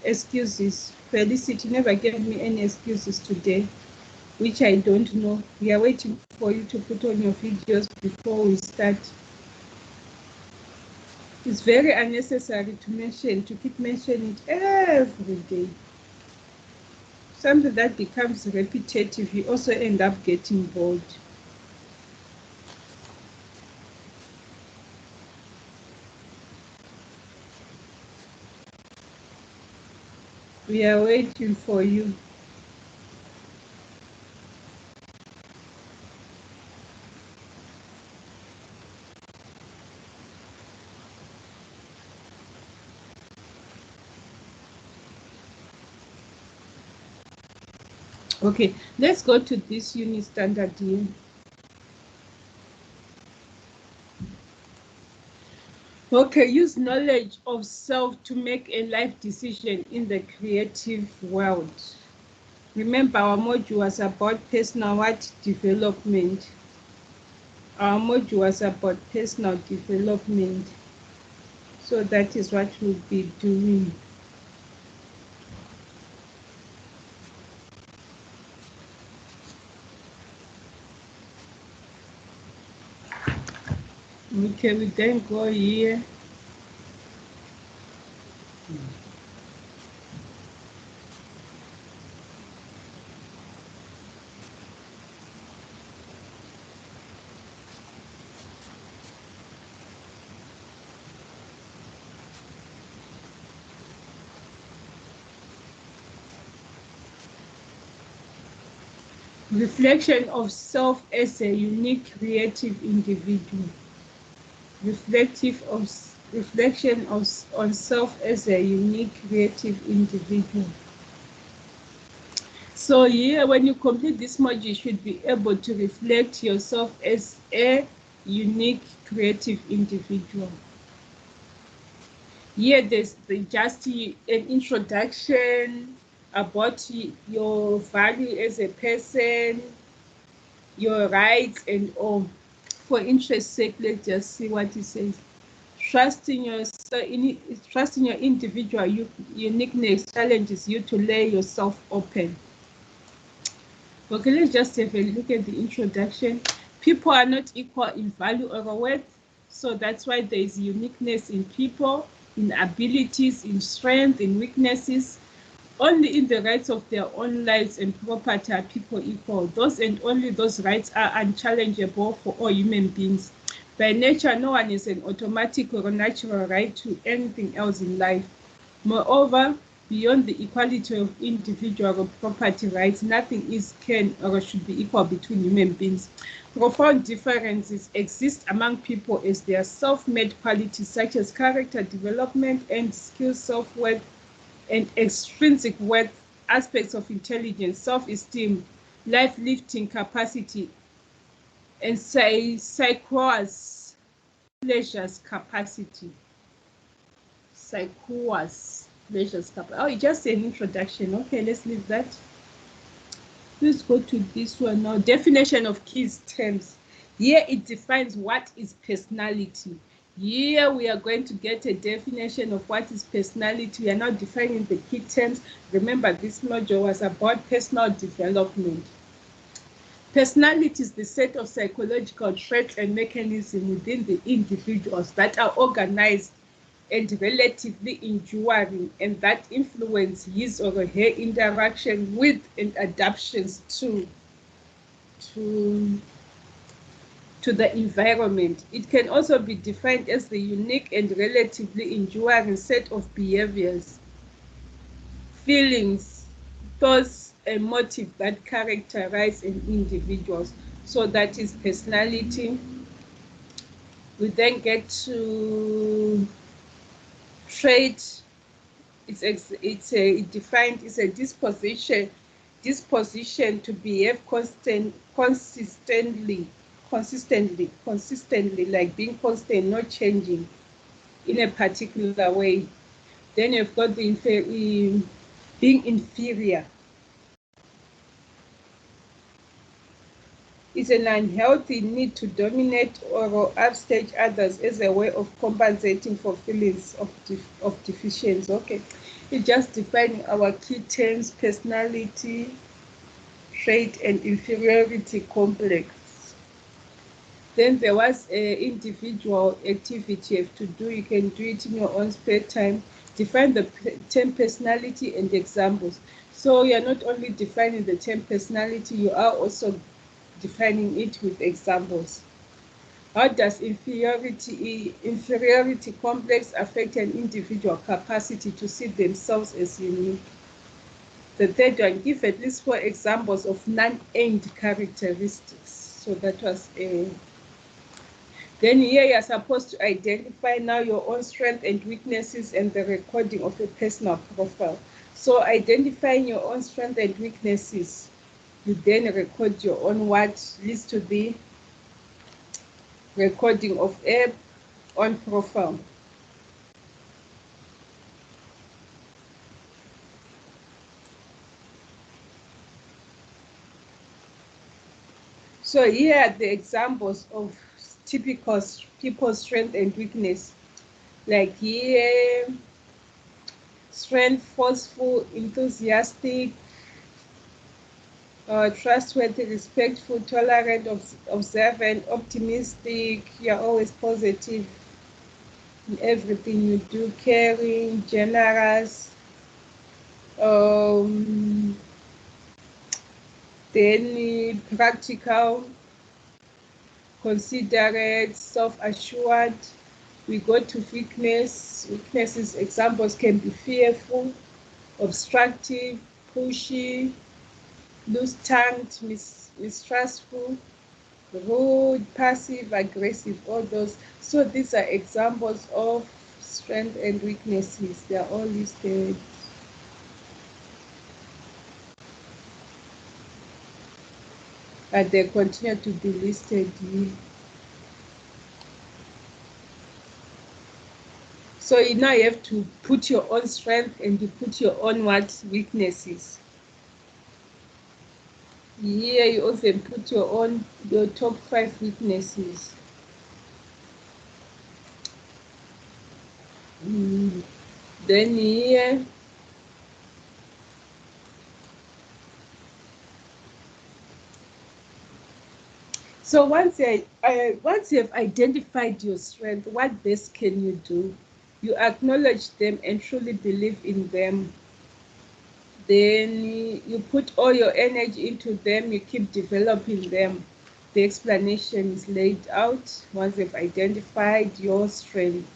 excuses. Felicity never gave me any excuses today, which I don't know. We are waiting for you to put on your videos before we start. It's very unnecessary to keep mentioning it every day. Something that becomes repetitive, you also end up getting bored. We are waiting for you. Okay, let's go to this unit standard here. Okay, use knowledge of self to make a life decision in the creative world. Remember, our module was about personal development. Our module was about personal development. So that is what we'll be doing. Okay, we then go here. Reflection of self as a unique creative individual. Reflection on self as a unique creative individual. So here, when you complete this module, you should be able to reflect yourself as a unique creative individual. Here, there's just an introduction about your value as a person, your rights and all. For interest sake, let's just see what it says. Trusting your individual uniqueness challenges you to lay yourself open. Okay, let's just have a look at the introduction. People are not equal in value or worth, so that's why there is uniqueness in people, in abilities, in strength, in weaknesses. Only in the rights of their own lives and property are people equal. Those and only those rights are unchallengeable for all human beings. By nature, no one is an automatic or natural right to anything else in life. Moreover, beyond the equality of individual property rights, nothing can or should be equal between human beings. Profound differences exist among people as their self-made qualities such as character development and skill, self-worth, and extrinsic worth, aspects of intelligence, self-esteem, life-lifting capacity, and psychoas, pleasures capacity. Psychoas, pleasures capacity. Oh, it's just an introduction. Okay, let's leave that. Let's go to this one now. Definition of key terms. Here it defines what is personality. Here we are going to get a definition of what is personality. We are now defining the key terms. Remember, this module was about personal development. Personality is the set of psychological traits and mechanisms within the individuals that are organized and relatively enduring and that influence his or her interaction with and adaptations to the environment. It can also be defined as the unique and relatively enduring set of behaviors, feelings, thoughts, and motives that characterize an individual. So that is personality. We then get to trait. It's defined as a disposition to behave consistently, like being constant, not changing in a particular way. Then you've got the being inferior. It's an unhealthy need to dominate or upstage others as a way of compensating for feelings of deficiency. Okay, it's just defining our key terms: personality, trait, and inferiority complex. Then there was an individual activity you have to do. You can do it in your own spare time. Define the term personality and examples. So you're not only defining the term personality, you are also defining it with examples. How does inferiority complex affect an individual capacity to see themselves as unique? The third one, give at least 4 examples of non-aimed characteristics. So that was a... Then here you're supposed to identify now your own strengths and weaknesses and the recording of a personal profile. So identifying your own strengths and weaknesses. You then record your own what leads to the recording of a on profile. So here are the examples of typical people's strength and weakness. Like here, strength, forceful, enthusiastic, trustworthy, respectful, tolerant, observant, optimistic. You're always positive in everything you do, caring, generous. Then practical, considerate, self-assured. We go to weakness. Weaknesses examples can be fearful, obstructive, pushy, loose-tongued, mistrustful, rude, passive, aggressive, all those. So these are examples of strengths and weaknesses. They are all listed. And they continue to be listed here. So now you have to put your own strength and you put your own weaknesses. Here you often put your top 5 weaknesses. Then here so once you have identified your strength, what best can you do? You acknowledge them and truly believe in them. Then you put all your energy into them, you keep developing them. The explanation is laid out once you've identified your strength.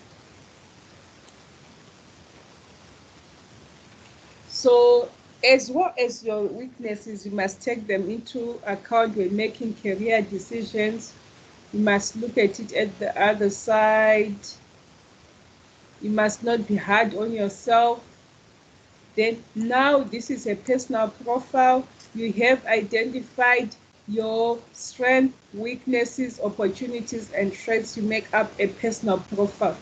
So as well as your weaknesses, you must take them into account when making career decisions. You must look at it at the other side. You must not be hard on yourself. Then now this is a personal profile. You have identified your strengths, weaknesses, opportunities, and traits to make up a personal profile.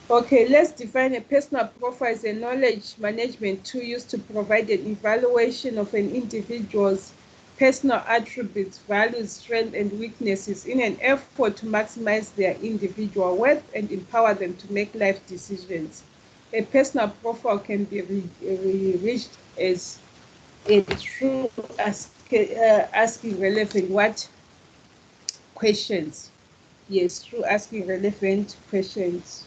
Okay, let's define a personal profile as a knowledge management tool used to provide an evaluation of an individual's personal attributes, values, strengths, and weaknesses in an effort to maximize their individual worth and empower them to make life decisions. A personal profile can be reached as a through asking relevant questions. Yes, through asking relevant questions.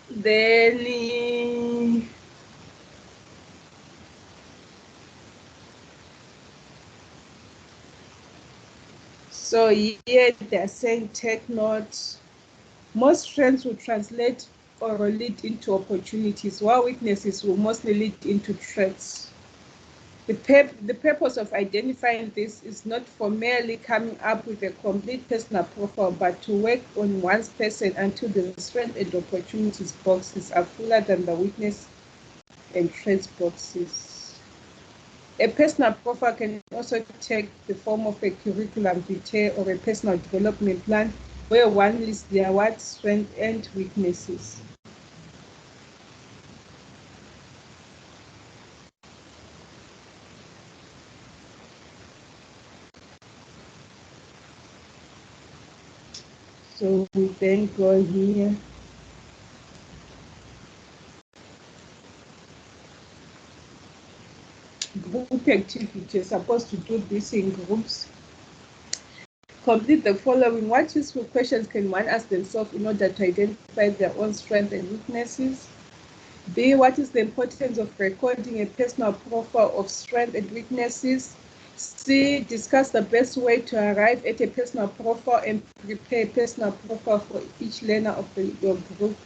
Then so here they're saying take note. Most strengths will translate or lead into opportunities, while weaknesses will mostly lead into threats. The purpose of identifying this is not for merely coming up with a complete personal profile, but to work on one's person until the strength and opportunities boxes are fuller than the weakness and threats boxes. A personal profile can also take the form of a curriculum vitae or a personal development plan where one lists their strengths and weaknesses. So we then go here. Group activity, you're supposed to do this in groups. Complete the following. What useful questions can one ask themselves in order to identify their own strengths and weaknesses? B, what is the importance of recording a personal profile of strengths and weaknesses? C, discuss the best way to arrive at a personal profile and prepare a personal profile for each learner of your group.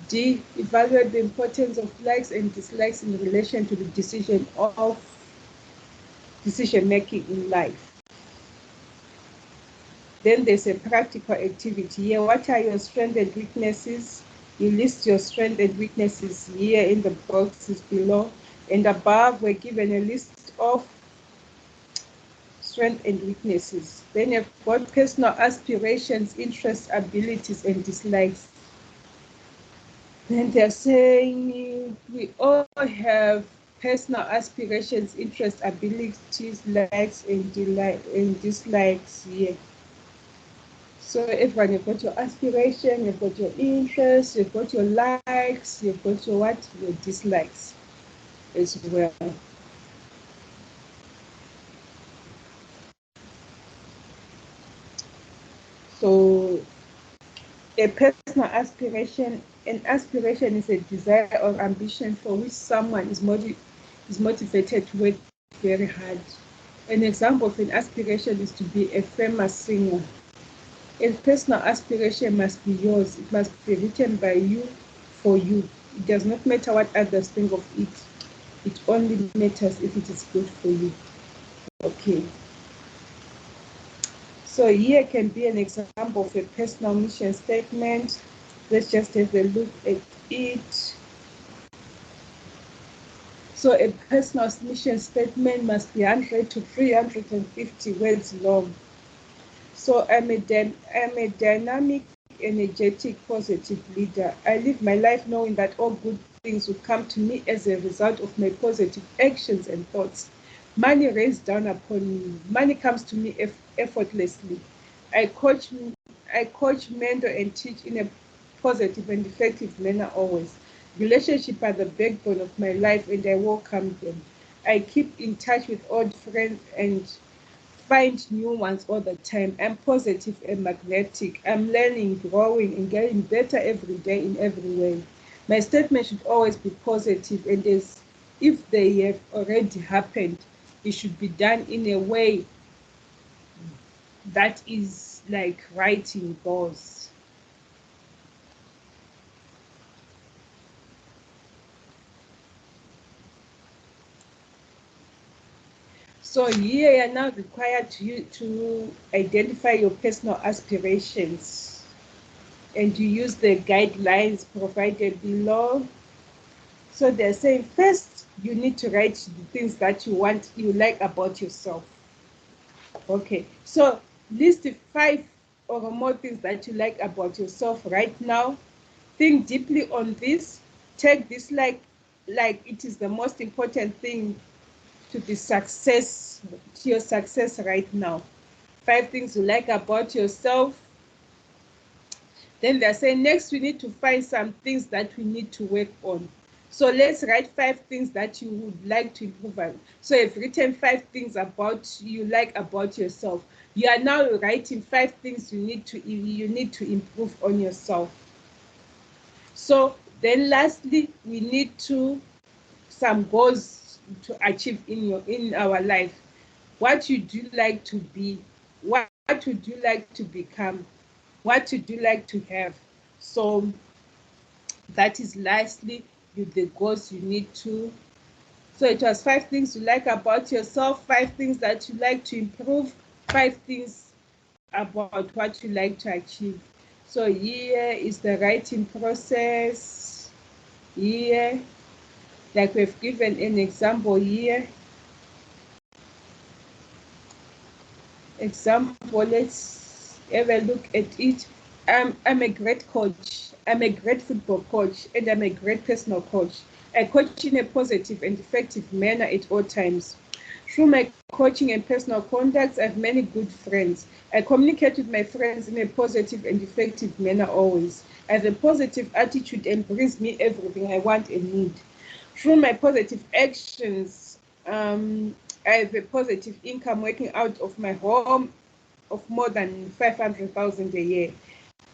D, evaluate the importance of likes and dislikes in relation to the decision making in life. Then there's a practical activity here. What are your strengths and weaknesses? You list your strengths and weaknesses here in the boxes below. And above, we're given a list of strengths and weaknesses. Then you've got personal aspirations, interests, abilities, and dislikes. Then they're saying we all have personal aspirations, interests, abilities, likes, and dislikes here. So everyone, you've got your aspiration, you've got your interests, you've got your likes, you've got your what? Your dislikes as well. So a personal aspiration, an aspiration is a desire or ambition for which someone is motivated to work very hard. An example of an aspiration is to be a famous singer. A personal aspiration must be yours. It must be written by you for you. It does not matter what others think of it. It only matters if it is good for you. Okay. So here can be an example of a personal mission statement. Let's just have a look at it. So a personal mission statement must be 100 to 350 words long. So I'm a dynamic, energetic, positive leader. I live my life knowing that all good things will come to me as a result of my positive actions and thoughts. Money rains down upon me. Money comes to me effortlessly. I coach, mentor, and teach in a positive and effective manner always. Relationships are the backbone of my life, and I welcome them. I keep in touch with old friends and find new ones all the time. I'm positive and magnetic. I'm learning, growing, and getting better every day in every way. My statement should always be positive, and as if they have already happened, it should be done in a way that is like writing goals. So here you are now required to identify your personal aspirations, and you use the guidelines provided below. So they're saying first you need to write the things that you like about yourself. Okay, so list 5 or more things that you like about yourself right now. Think deeply on this. Take this like it is the most important thing to your success right now. 5 things you like about yourself. Then they're saying next we need to find some things that we need to work on. So let's write 5 things that you would like to improve on. So you've written 5 things you like about yourself. You are now writing 5 things you need to improve on yourself. So then lastly, we need some goals to achieve in our life. What would you like to be? What would you like to become? What would you like to have? So that is lastly the goals you need to. So it was 5 things you like about yourself, 5 things that you like to improve, 5 things about what you like to achieve. So here is the writing process. Here, like we've given an example here. Example, let's have a look at it. I'm a great coach. I'm a great football coach, and I'm a great personal coach. I coach in a positive and effective manner at all times. Through my coaching and personal contacts, I have many good friends. I communicate with my friends in a positive and effective manner always. I have a positive attitude and brings me everything I want and need. Through my positive actions, I have a positive income working out of my home of more than 500,000 a year.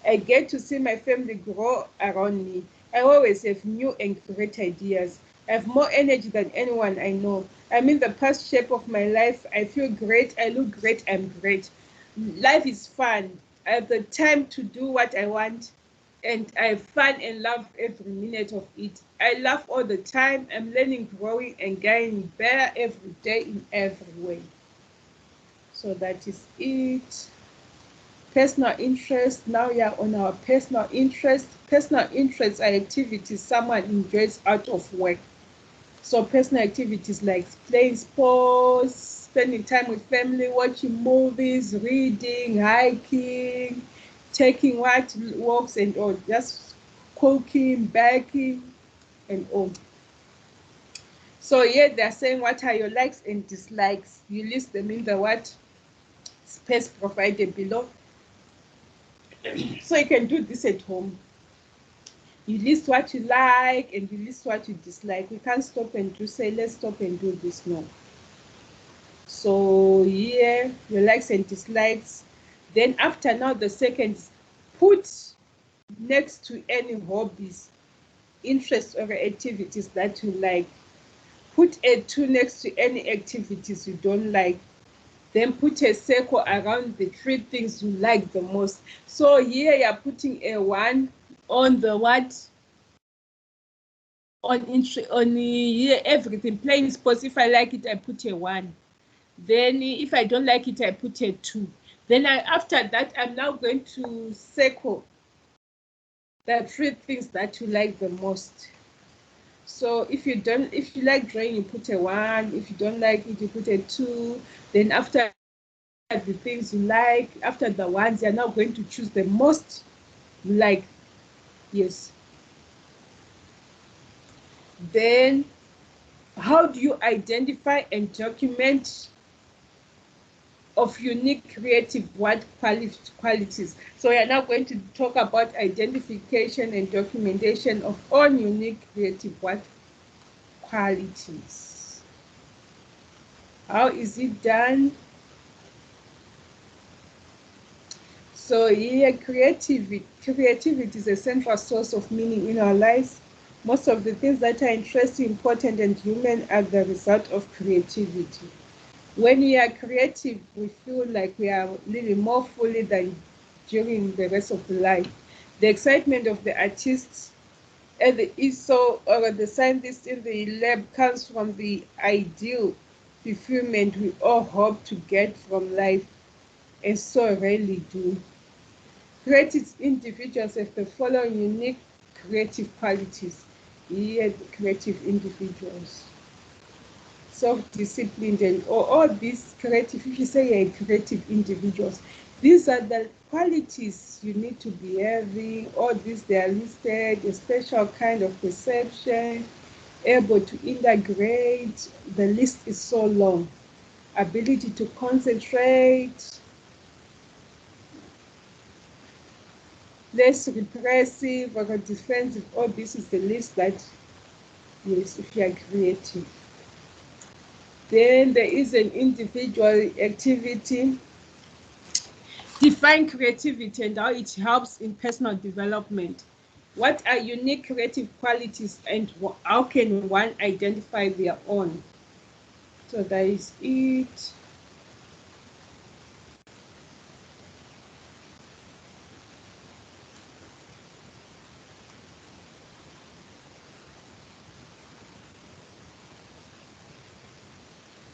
I get to see my family grow around me. I always have new and great ideas. I have more energy than anyone I know. I'm in the past shape of my life. I feel great. I look great. I'm great. Life is fun. I have the time to do what I want, and I have fun and love every minute of it. I laugh all the time. I'm learning, growing, and getting better every day in every way. So that is it. Personal interest. Now we are on our personal interest. Personal interests are activities someone enjoys out of work. So personal activities like playing sports, spending time with family, watching movies, reading, hiking, taking walks and all, just cooking, baking and all. So here they're saying what are your likes and dislikes. You list them in the what space provided below. So you can do this at home. You list what you like and you list what you dislike. We can't stop and just say, let's stop and do this now. So here, your likes and dislikes. Then after now, the second is put next to any hobbies, interests or activities that you like. Put a 2 next to any activities you don't like. Then put a circle around the 3 things you like the most. So here you're putting a 1 on the what? On here, everything. Playing sports, if I like it, I put a 1. Then if I don't like it, I put a 2. Then after that, I'm now going to circle the 3 things that you like the most. So if you like drawing, you put a 1. If you don't like it, you put a 2. Then after the things you like, after the ones, you're now going to choose the most you like. Yes. Then how do you identify and document of unique creative what qualities? So we are now going to talk about identification and documentation of all unique creative what qualities. How is it done? So here, creativity is a central source of meaning in our lives. Most of the things that are interesting, important, and human are the result of creativity. When we are creative, we feel like we are living more fully than during the rest of the life. The excitement of the artists and the ESO or the scientists in the lab comes from the ideal fulfillment we all hope to get from life, and so rarely do. Creative individuals have the following unique creative qualities. Here, the creative individuals. Self-disciplined and all these creative, if you say you're creative individuals, these are the qualities you need to be having. All these, they are listed, a special kind of perception, able to integrate. The list is so long. Ability to concentrate, less repressive or defensive. All this is the list that, yes, if you are creative. Then there is an individual activity. Define creativity and how it helps in personal development. What are unique creative qualities and how can one identify their own? So that is it.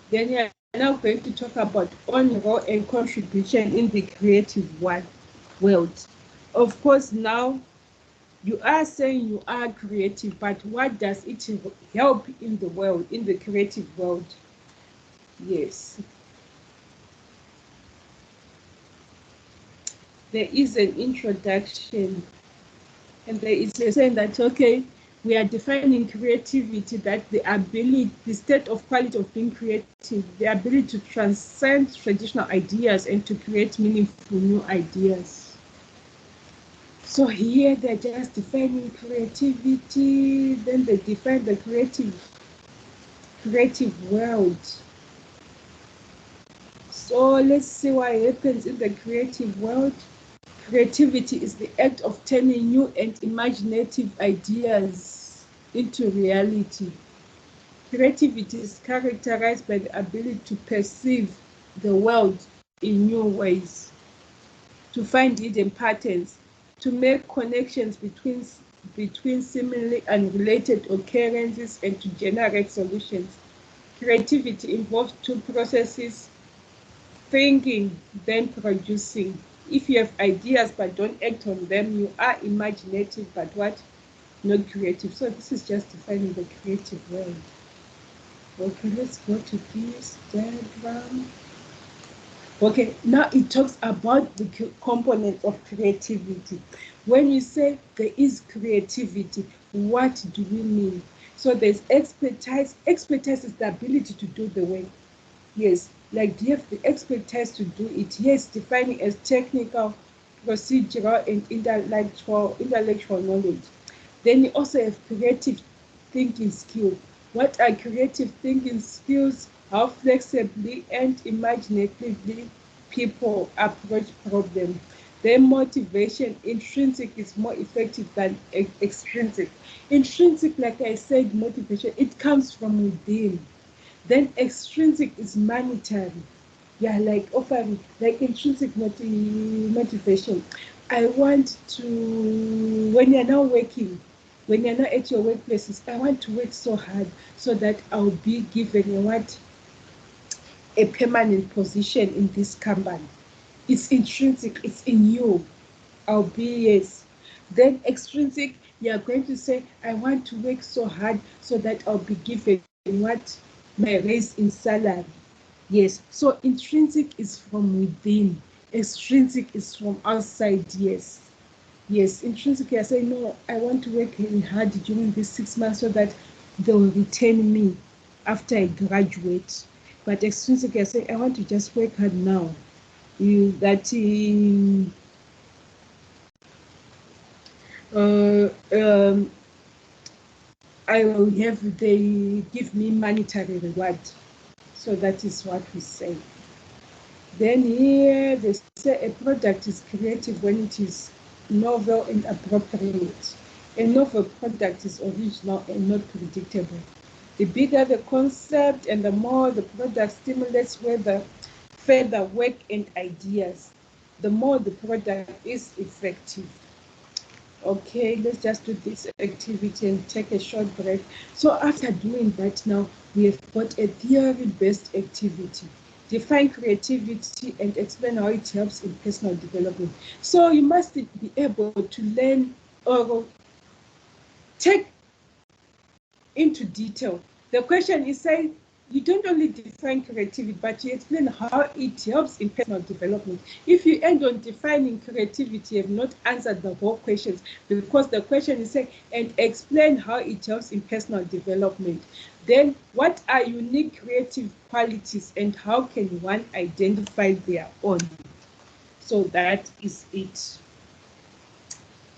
Then we are now going to talk about own role and contribution in the creative world. Of course, now you are saying you are creative, but what does it help in the world, in the creative world? Yes. There is an introduction, and there is a saying that, okay, we are defining creativity, that the ability, the state of quality of being creative, the ability to transcend traditional ideas and to create meaningful new ideas. So here they're just defining creativity, then they define the creative world. So let's see what happens in the creative world. Creativity is the act of turning new and imaginative ideas into reality. Creativity is characterized by the ability to perceive the world in new ways, to find hidden patterns, to make connections between seemingly unrelated occurrences, and to generate solutions. Creativity involves 2 processes: thinking, then producing. If you have ideas but don't act on them, you are imaginative but what? Not creative. So this is just defining the creative world. Okay, let's go to this diagram. Okay, now it talks about the components of creativity. When we say there is creativity, what do we mean? So there's expertise. Expertise is the ability to do the work. Yes, like do you have the expertise to do it? Yes, defining as technical, procedural, and intellectual knowledge. Then you also have creative thinking skills. What are creative thinking skills? How flexibly and imaginatively people approach problems. Then motivation, intrinsic is more effective than extrinsic. Intrinsic, like I said, motivation, it comes from within. Then extrinsic is monetary. Yeah, like offering, like intrinsic motivation. I want to, when you're now working, when you're not at your workplaces, I want to work so hard so that I'll be given a permanent position in this company. It's intrinsic, it's in you. I'll be, yes. Then extrinsic, you're going to say, I want to work so hard so that I'll be given what? My raise in salary. Yes. So intrinsic is from within. Extrinsic is from outside. Yes. Yes. Intrinsic, I say, no, I want to work really hard during these 6 months so that they will retain me after I graduate. But extrinsic, I say, I want to just work hard now. Uh, um, I will have, they give me monetary reward. So that is what we say. Then here they say a product is creative when it is novel and appropriate. A novel product is original and not predictable. The bigger the concept and the more the product stimulates further work and ideas, the more the product is effective. Okay, let's just do this activity and take a short break. So after doing that now, we have got a theory-based activity. Define creativity and explain how it helps in personal development. So you must be able to learn or take into detail. The question is saying you don't only define creativity, but you explain how it helps in personal development. If you end on defining creativity, you have not answered the whole questions, because the question is saying, and explain how it helps in personal development. Then what are unique creative qualities and how can one identify their own? So that is it.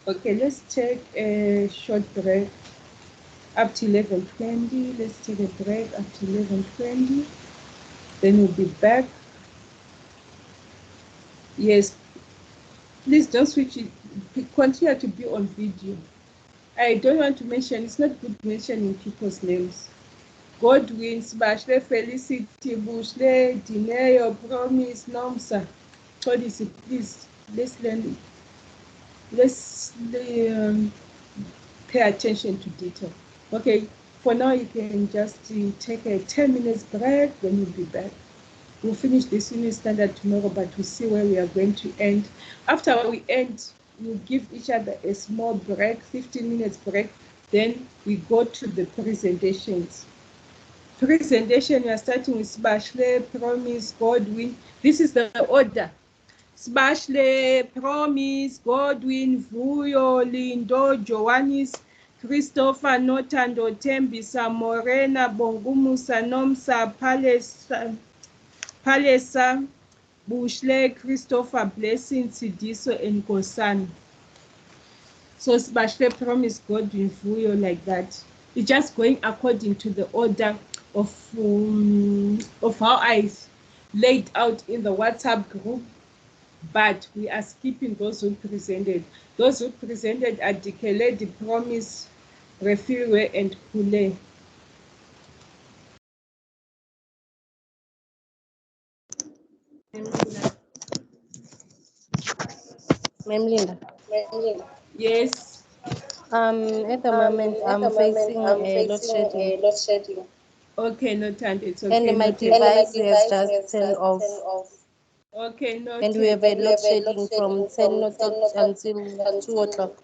Okay, let's take a short break up to 11:20. Let's take a break up to 11:20. Then we'll be back. Yes, please don't switch it. Continue to be on video. I don't want to mention, it's not good mentioning people's names. Godwin, Sibashle, Felicity, Bushle, Dineo, Promise, Nomsa. Please, let's learn. Let's pay attention to detail. Okay, for now you can just take a 10 minutes break, then we'll be back. We'll finish this unit standard tomorrow, but we'll see where we are going to end. After we end, we'll give each other a small break, 15 minutes break, then we go to the presentations. Presentation, we are starting with Sibashle, Promise, Godwin. This is the order. Sibashle, Promise, Godwin, Vuyo, Lindo, Joannis, Christopher, Notando, Tembisa, Morena, Bongumusa, Nomsa, Palesa, Bushle, Christopher, Blessing, Sidiso, and Kosan. So Sibashle, Promise, Godwin, Vuyo, like that. It's just going according to the order of how I laid out in the WhatsApp group. But we are skipping those who presented. Those who presented are Dikele, the Promise, Refilwe, and Kule. Ma'am Linda. Yes. At the moment, I'm facing a load shedding. Okay, no time. It's okay. And my device has just turned off. Okay, And we noted. have a load shedding from 10 o'clock until 2 o'clock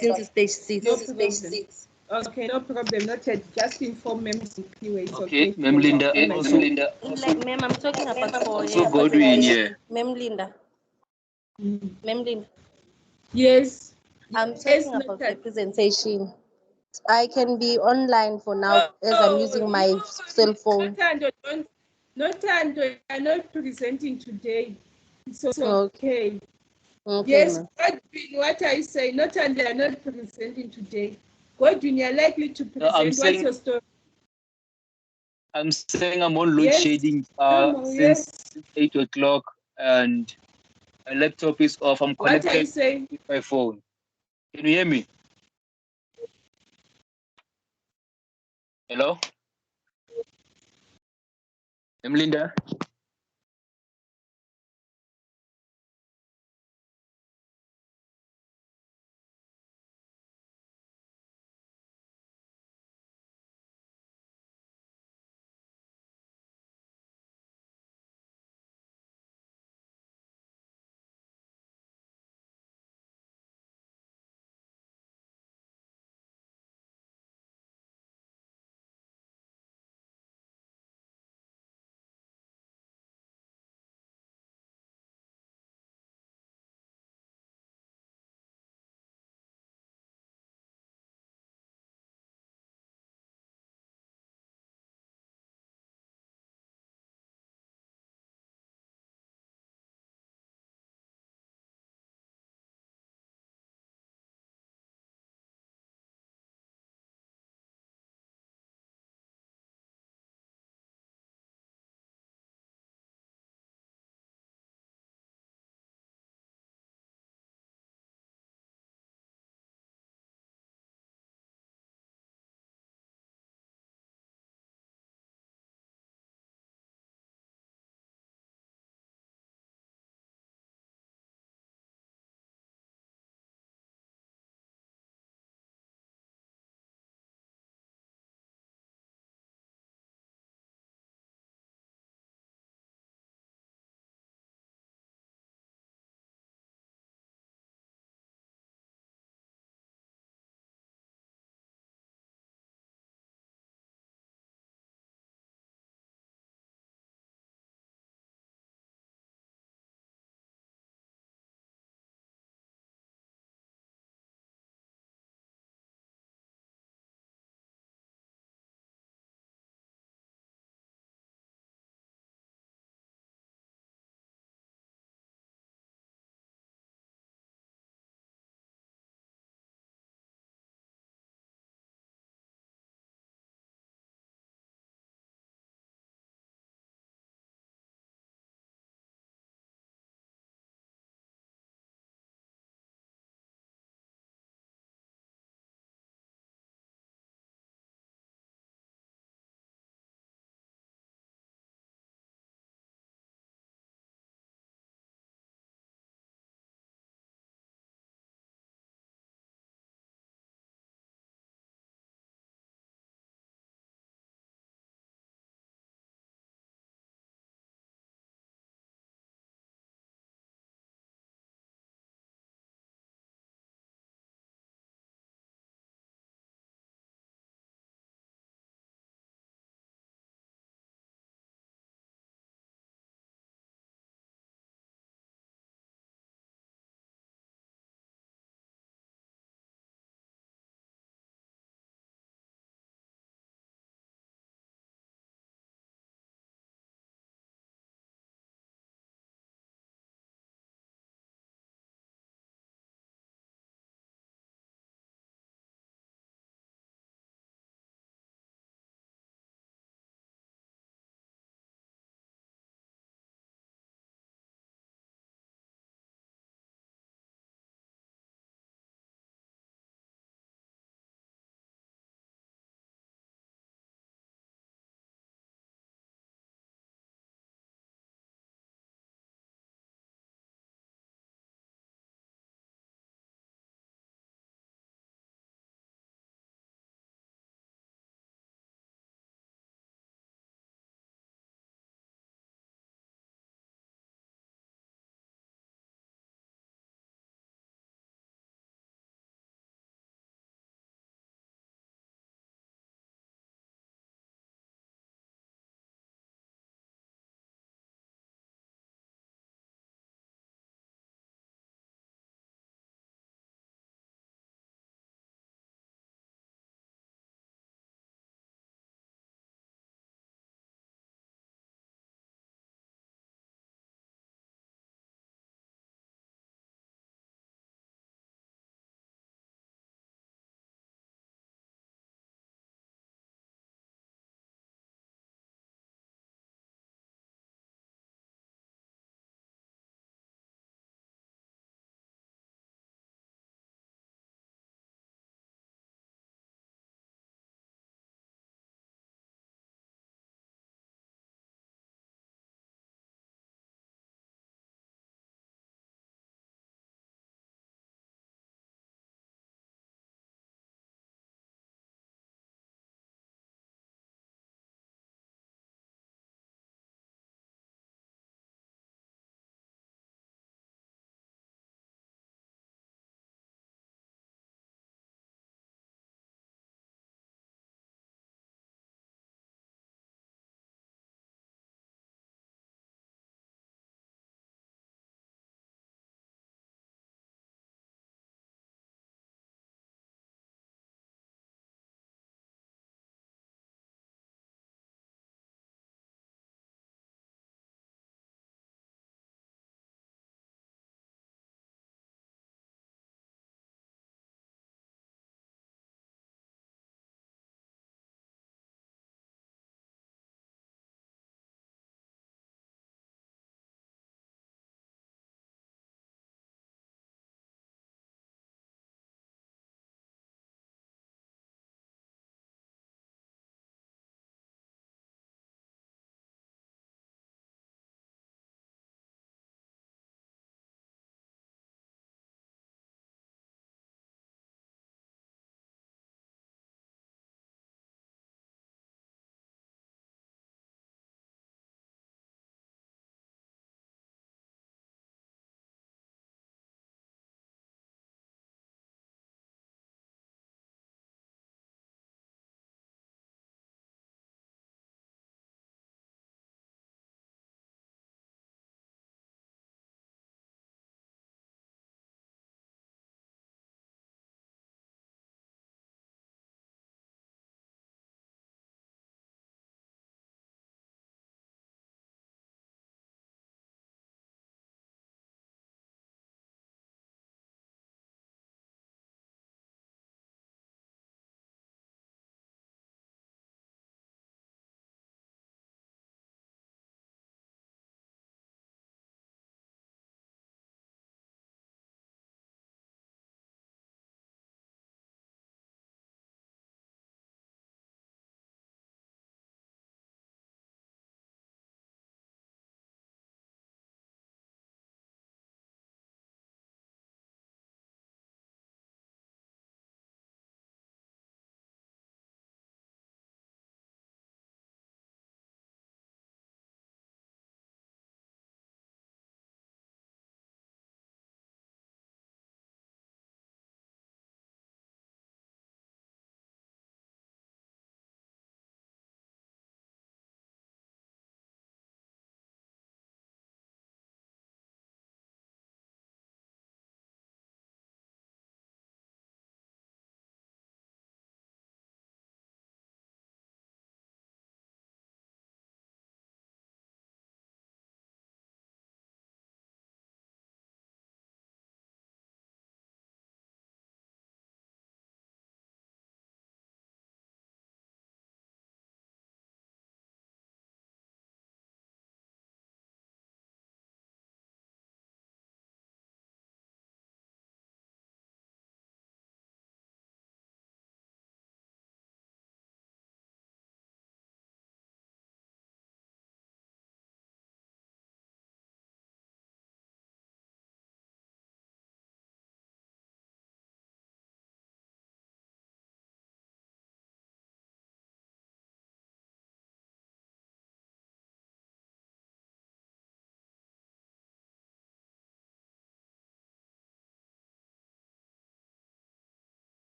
due to stage 6. No problem. Okay, no problem. Noted. Just inform members in POA. It's Okay, okay Ma'am for Linda, for and myself. also Ma'am, I'm talking about for also a Godwin presentation. here. Ma'am Linda. Mm. Ma'am Linda. Yes. I'm Yes, talking about the noted. presentation. I can be online for now as I'm Oh, using my cell phone. Notando, don't, Notando, you are not presenting today. It's Okay, okay. okay, Yes, ma'am. Godwin, what I say, Notando, you are not presenting today. Godwin, you are likely to No, present. What's your story? I'm saying I'm on load Yes, shedding come on, since yes. 8 o'clock, and my laptop is off. I'm What I connected say? with my phone. Can you hear me? Hello? Ma'am Linda?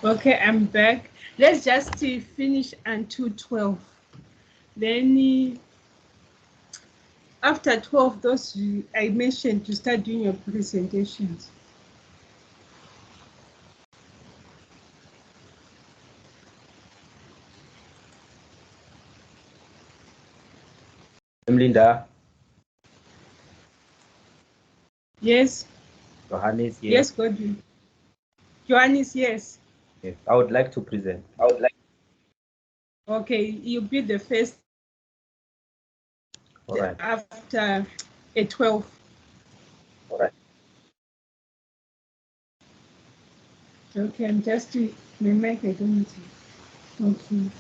Okay, I'm back. Let's just finish until 12. Then after 12, those I mentioned to start doing your presentations. Linda. Yes. Johannes, yes. Yes, Godwin. Johannes, yes. Yes, I would like to present. Okay, you'll be the first. All right. After a 12. All right. Okay, I'm just doing my mic. I don't see. Okay.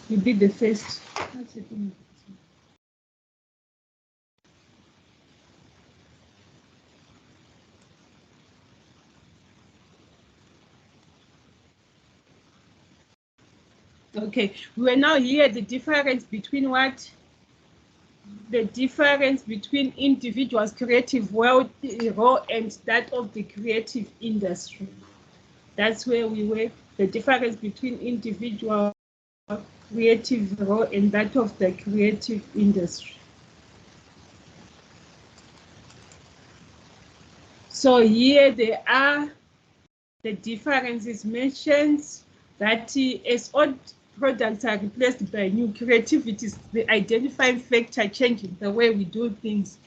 You be the first. That's the thing. Okay, we are now here the difference between what? The difference between individuals' creative role and that of the creative industry. That's where we were, the difference between individual creative role and that of the creative industry. So here there are the differences mentioned that as old products are replaced by new, creativity is the identifying factor changing the way we do things.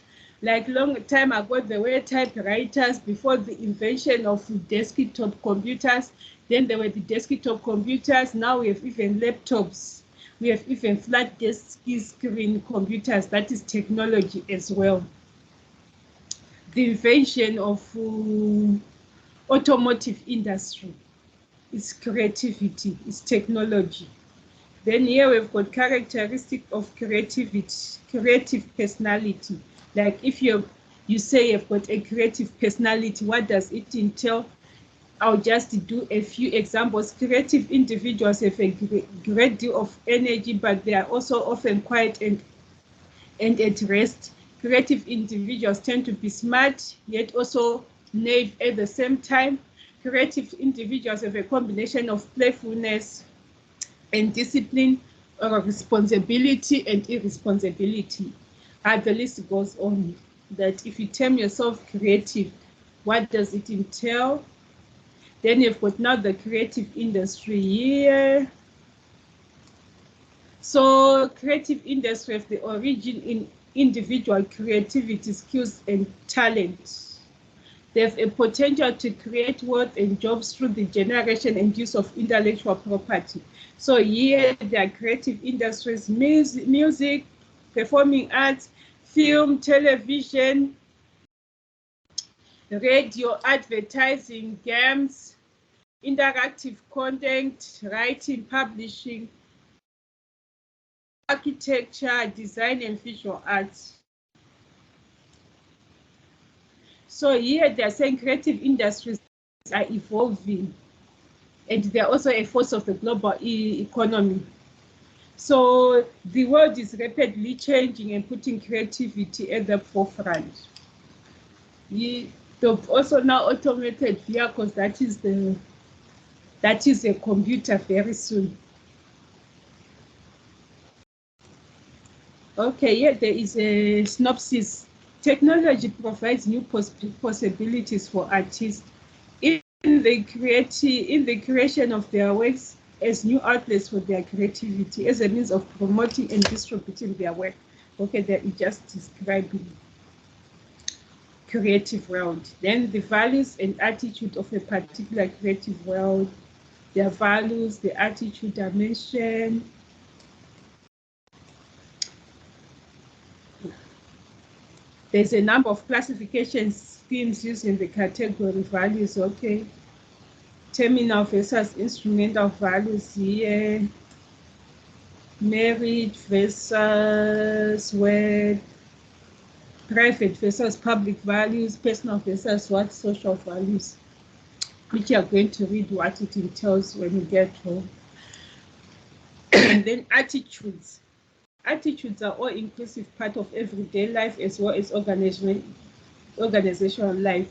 Like long time ago, there were typewriters before the invention of desktop computers. Then there were the desktop computers. Now we have even laptops. We have even flat disk screen computers. That is technology as well. The invention of automotive industry is creativity, is technology. Then here we've got characteristic of creativity, creative personality. Like if you say you've got a creative personality, what does it entail? I'll just do a few examples. Creative individuals have a great deal of energy, but they are also often quiet and at rest. Creative individuals tend to be smart, yet also naive at the same time. Creative individuals have a combination of playfulness and discipline, or responsibility and irresponsibility. And the list goes on. That if you term yourself creative, what does it entail? Then you've got now the creative industry here. So creative industry has the origin in individual creativity, skills, and talent. They have a potential to create wealth and jobs through the generation and use of intellectual property. So here there are creative industries, music, performing arts, film, television, radio, advertising, games, interactive content, writing, publishing, architecture, design, and visual arts. So here they're saying creative industries are evolving, and they're also a force of the global economy. So the world is rapidly changing and putting creativity at the forefront. They've also now automated vehicles. That is a computer very soon. Okay, yeah, there is a synopsis. Technology provides new possibilities for artists in the creation of their works as new outlets for their creativity, as a means of promoting and distributing their work. Okay, that is just describing creative world. Then the values and attitude of a particular creative world, their values, the attitude dimension. There's a number of classification schemes using the category values, okay. Terminal versus instrumental values here. Merit versus word. Private versus public values. Personal versus what? Social values. Which you are going to read what it entails when you get home. And then attitudes. Attitudes are all inclusive part of everyday life as well as organizational organizational life.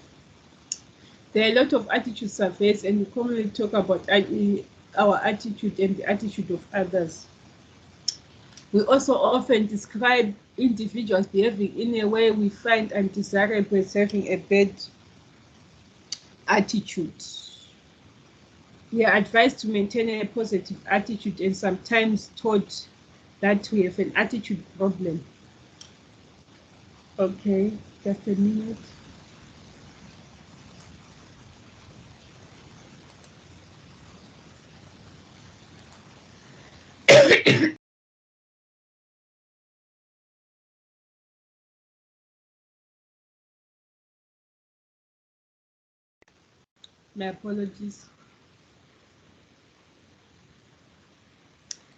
There are a lot of attitude surveys, and we commonly talk about our attitude and the attitude of others. We also often describe individuals behaving in a way we find undesirable as having a bad attitude. We are advised to maintain a positive attitude and sometimes taught that we have an attitude problem. Okay, just a minute. My apologies.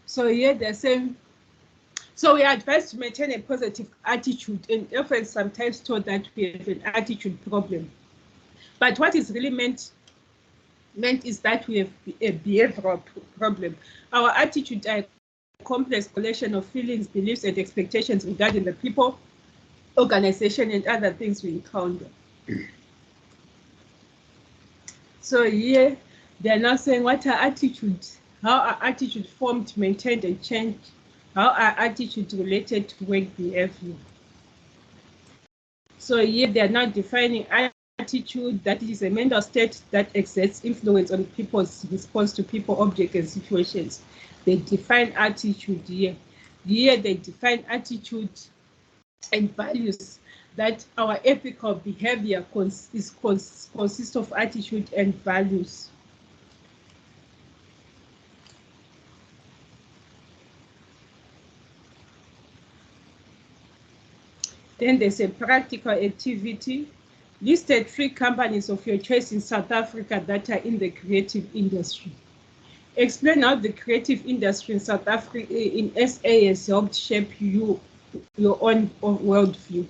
So here they're saying, so we are advised to maintain a positive attitude and often sometimes told that we have an attitude problem. But what is really meant is that we have a behavioral problem. Our attitude are a complex collection of feelings, beliefs, and expectations regarding the people, organization, and other things we encounter. So here they are now saying what our attitude, how our attitude formed, maintained, and changed, how our attitude related to work behavior. So here they are now defining attitude, that is a mental state that exerts influence on people's response to people, objects, and situations. They define attitude here. Here they define attitude and values, that our ethical behavior consists of attitude and values. Then there's a practical activity. Listed 3 companies of your choice in South Africa that are in the creative industry. Explain how the creative industry in South Africa, in SA, has helped shape your own worldview.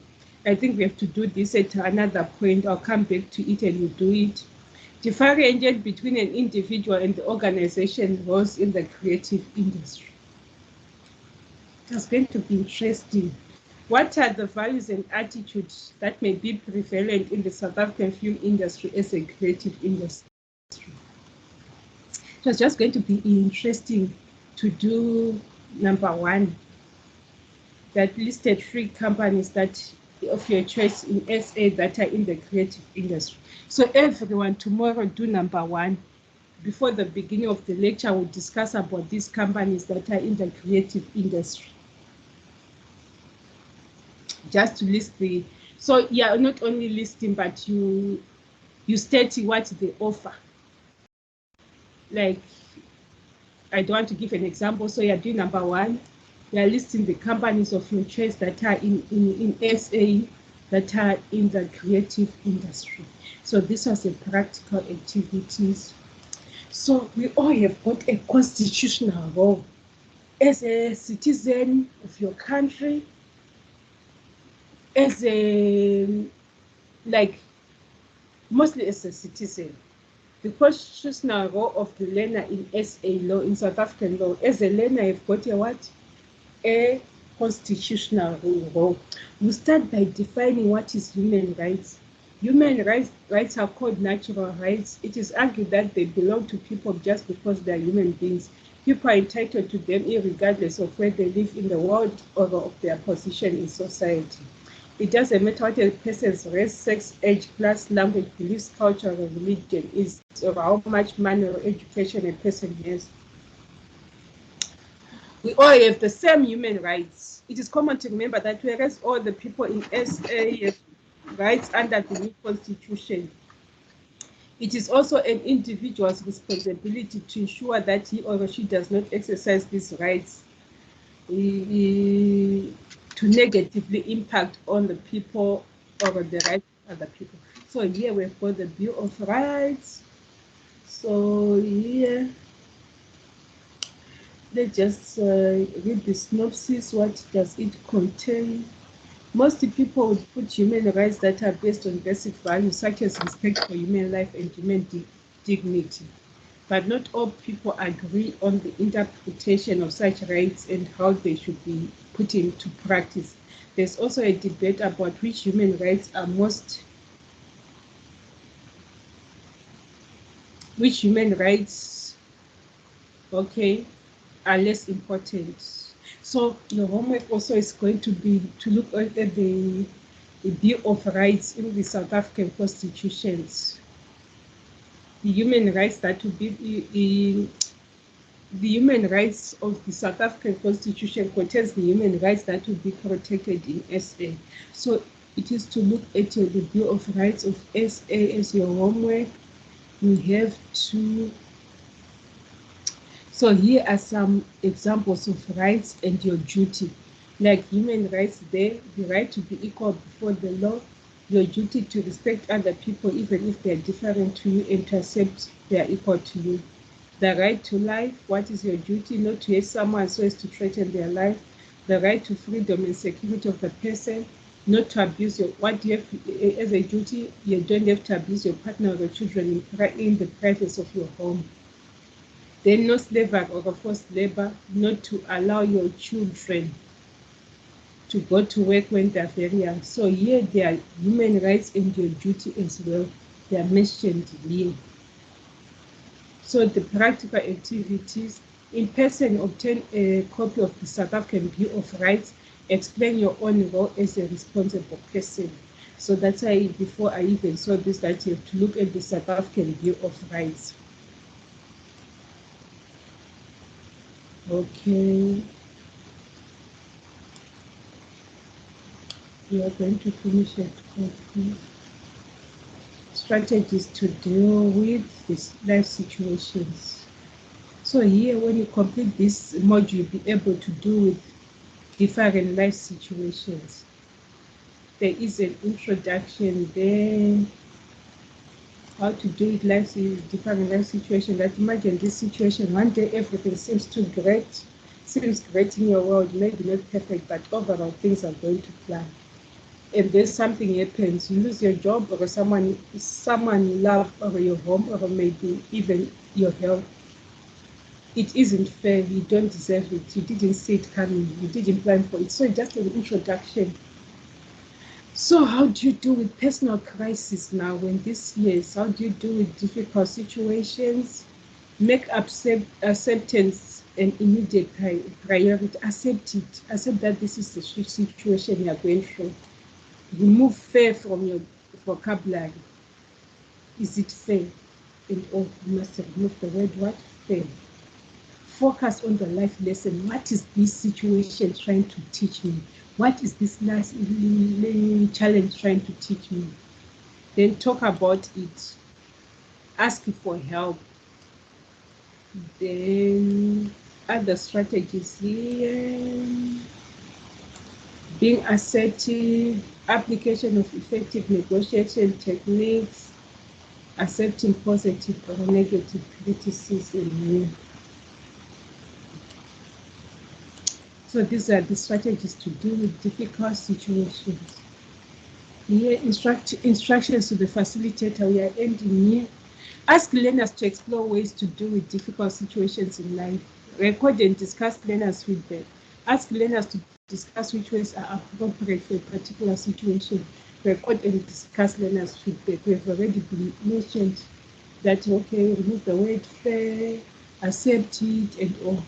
I think we have to do this at another point. I'll come back to it and we'll do it. Differentiate between an individual and the organization roles in the creative industry. It's going to be interesting. What are the values and attitudes that may be prevalent in the South African film industry as a creative industry? So it's just going to be interesting to do number 1, that listed 3 companies that of your choice in SA that are in the creative industry. So everyone, tomorrow do number 1. Before the beginning of the lecture, we'll discuss about these companies that are in the creative industry. Just to list the, so yeah, not only listing, but you state what they offer. Like, I don't want to give an example, so you're doing number 1. You're listing the companies of your choice that are in SA that are in the creative industry. So this was a practical activities. So we all have got a constitutional role as a citizen of your country, as a, like, mostly as a citizen. The constitutional role of the learner in SA law, in South African law, as a learner, you've got a what? A constitutional role. We start by defining what is human rights. Human rights are called natural rights. It is argued that they belong to people just because they are human beings. People are entitled to them regardless of where they live in the world or of their position in society. It doesn't matter what a person's race, sex, age, class, language, beliefs, culture, or religion is, or how much money or education a person has. We all have the same human rights. It is common to remember that whereas all the people in SA have rights under the new constitution, it is also an individual's responsibility to ensure that he or she does not exercise these rights to negatively impact on the people or the rights of other people. So here we've got the Bill of Rights. So here, let's just read the synopsis. What does it contain? Most people would put human rights that are based on basic values such as respect for human life and human dignity. But not all people agree on the interpretation of such rights and how they should be put into practice. There's also a debate about which human rights are okay, are less important. So your homework also is going to be to look at the Bill of Rights in the South African constitutions. The human rights that will be in the human rights of the South African Constitution contains the human rights that will be protected in SA. So it is to look at the Bill of Rights of SA as your homework. You have to. So here are some examples of rights and your duty. Like human rights there, the right to be equal before the law, your duty to respect other people even if they're different to you and to accept they're equal to you. The right to life, what is your duty? Not to hate someone so as to threaten their life. The right to freedom and security of the person, not to abuse your, what you have as a duty, you don't have to abuse your partner or your children in the privacy of your home. Then no slavery or forced labor, not to allow your children to go to work when they're very young. So here there are human rights and your duty as well. They are mentioned here. So the practical activities, in person obtain a copy of the South African Bill of Rights, explain your own role as a responsible person. So that's why before I even saw this, that you have to look at the South African Bill of Rights. Okay. We are going to finish at 14. Strategies to deal with these life situations. So here, when you complete this module, you'll be able to do with different life situations. There is an introduction there, how to do with different life situations. Like imagine this situation, one day everything seems great in your world, maybe not perfect, but overall things are going to plan. And then something happens, you lose your job or someone you love, or your home, or maybe even your health. It isn't fair, you don't deserve it, you didn't see it coming, you didn't plan for it. So just an introduction. So how do you do with personal crisis now when this years? How do you do with difficult situations? Make acceptance an immediate priority. Accept it. Accept that this is the situation you are going through. Remove fear from your vocabulary. Is it fair? And you must remove the word what? Fair. Focus on the life lesson. What is this situation trying to teach me? What is this last challenge trying to teach me? Then talk about it. Ask for help. Then other strategies here. Being assertive, application of effective negotiation techniques, accepting positive or negative criticism. So these are the strategies to deal with difficult situations. Here, instructions to the facilitator. We are ending here. Ask learners to explore ways to deal with difficult situations in life. Record and discuss learners' feedback. Ask learners to discuss which ways are appropriate for a particular situation. Record and discuss learners' feedback. We have already been mentioned that, okay, remove the word fair, accept it, and all.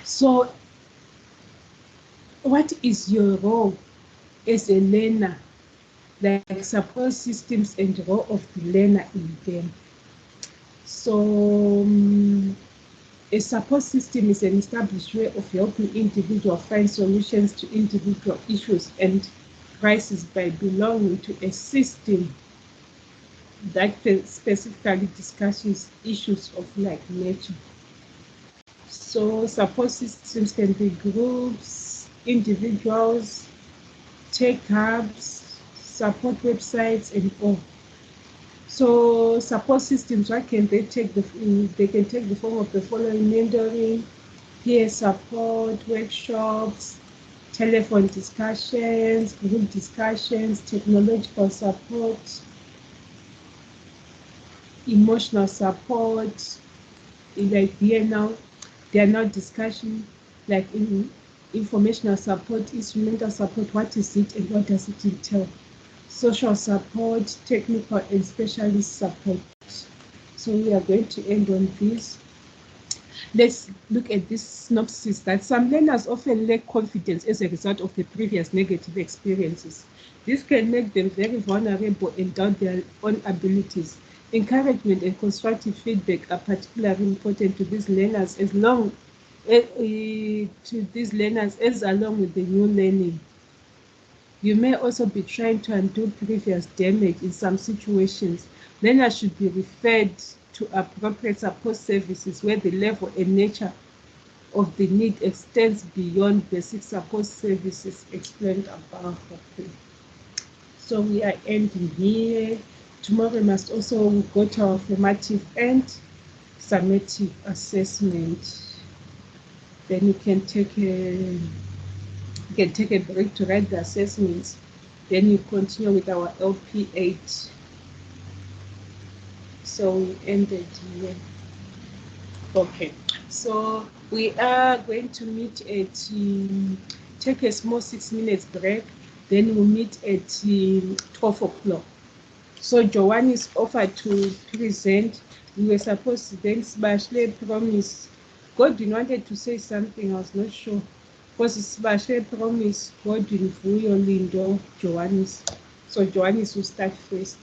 So, what is your role as a learner? Like support systems and role of the learner in them. So, a support system is an established way of helping individuals find solutions to individual issues and crises by belonging to a system that specifically discusses issues of like nature. So support systems can be groups, individuals, tech hubs, support websites, and all. So support systems, what can they take? They can take the form of the following: mentoring, peer support, workshops, telephone discussions, group discussions, technological support, emotional support. Like here now, they are not discussion like in Informational support, instrumental support, what is it and what does it entail? Social support, technical and specialist support. So we are going to end on this. Let's look at this synopsis that some learners often lack confidence as a result of the previous negative experiences. This can make them very vulnerable and doubt their own abilities. Encouragement and constructive feedback are particularly important to these learners as along with the new learning. You may also be trying to undo previous damage in some situations. Learners should be referred to appropriate support services where the level and nature of the need extends beyond basic support services explained above. So we are ending here. Tomorrow we must also go to our formative and summative assessment. Then you can take a break to write the assessments. Then you continue with our LP8. So we ended here. Okay, so we are going to meet at take a small 6 minutes break. Then we'll meet at 12 o'clock. So Joanne is offered to present. We were supposed to then Sibashle promise. Godwin wanted to say something, I was not sure. Because Sibashle promise Godwin Vuyo Lindo Joannis. So Joannis will start first.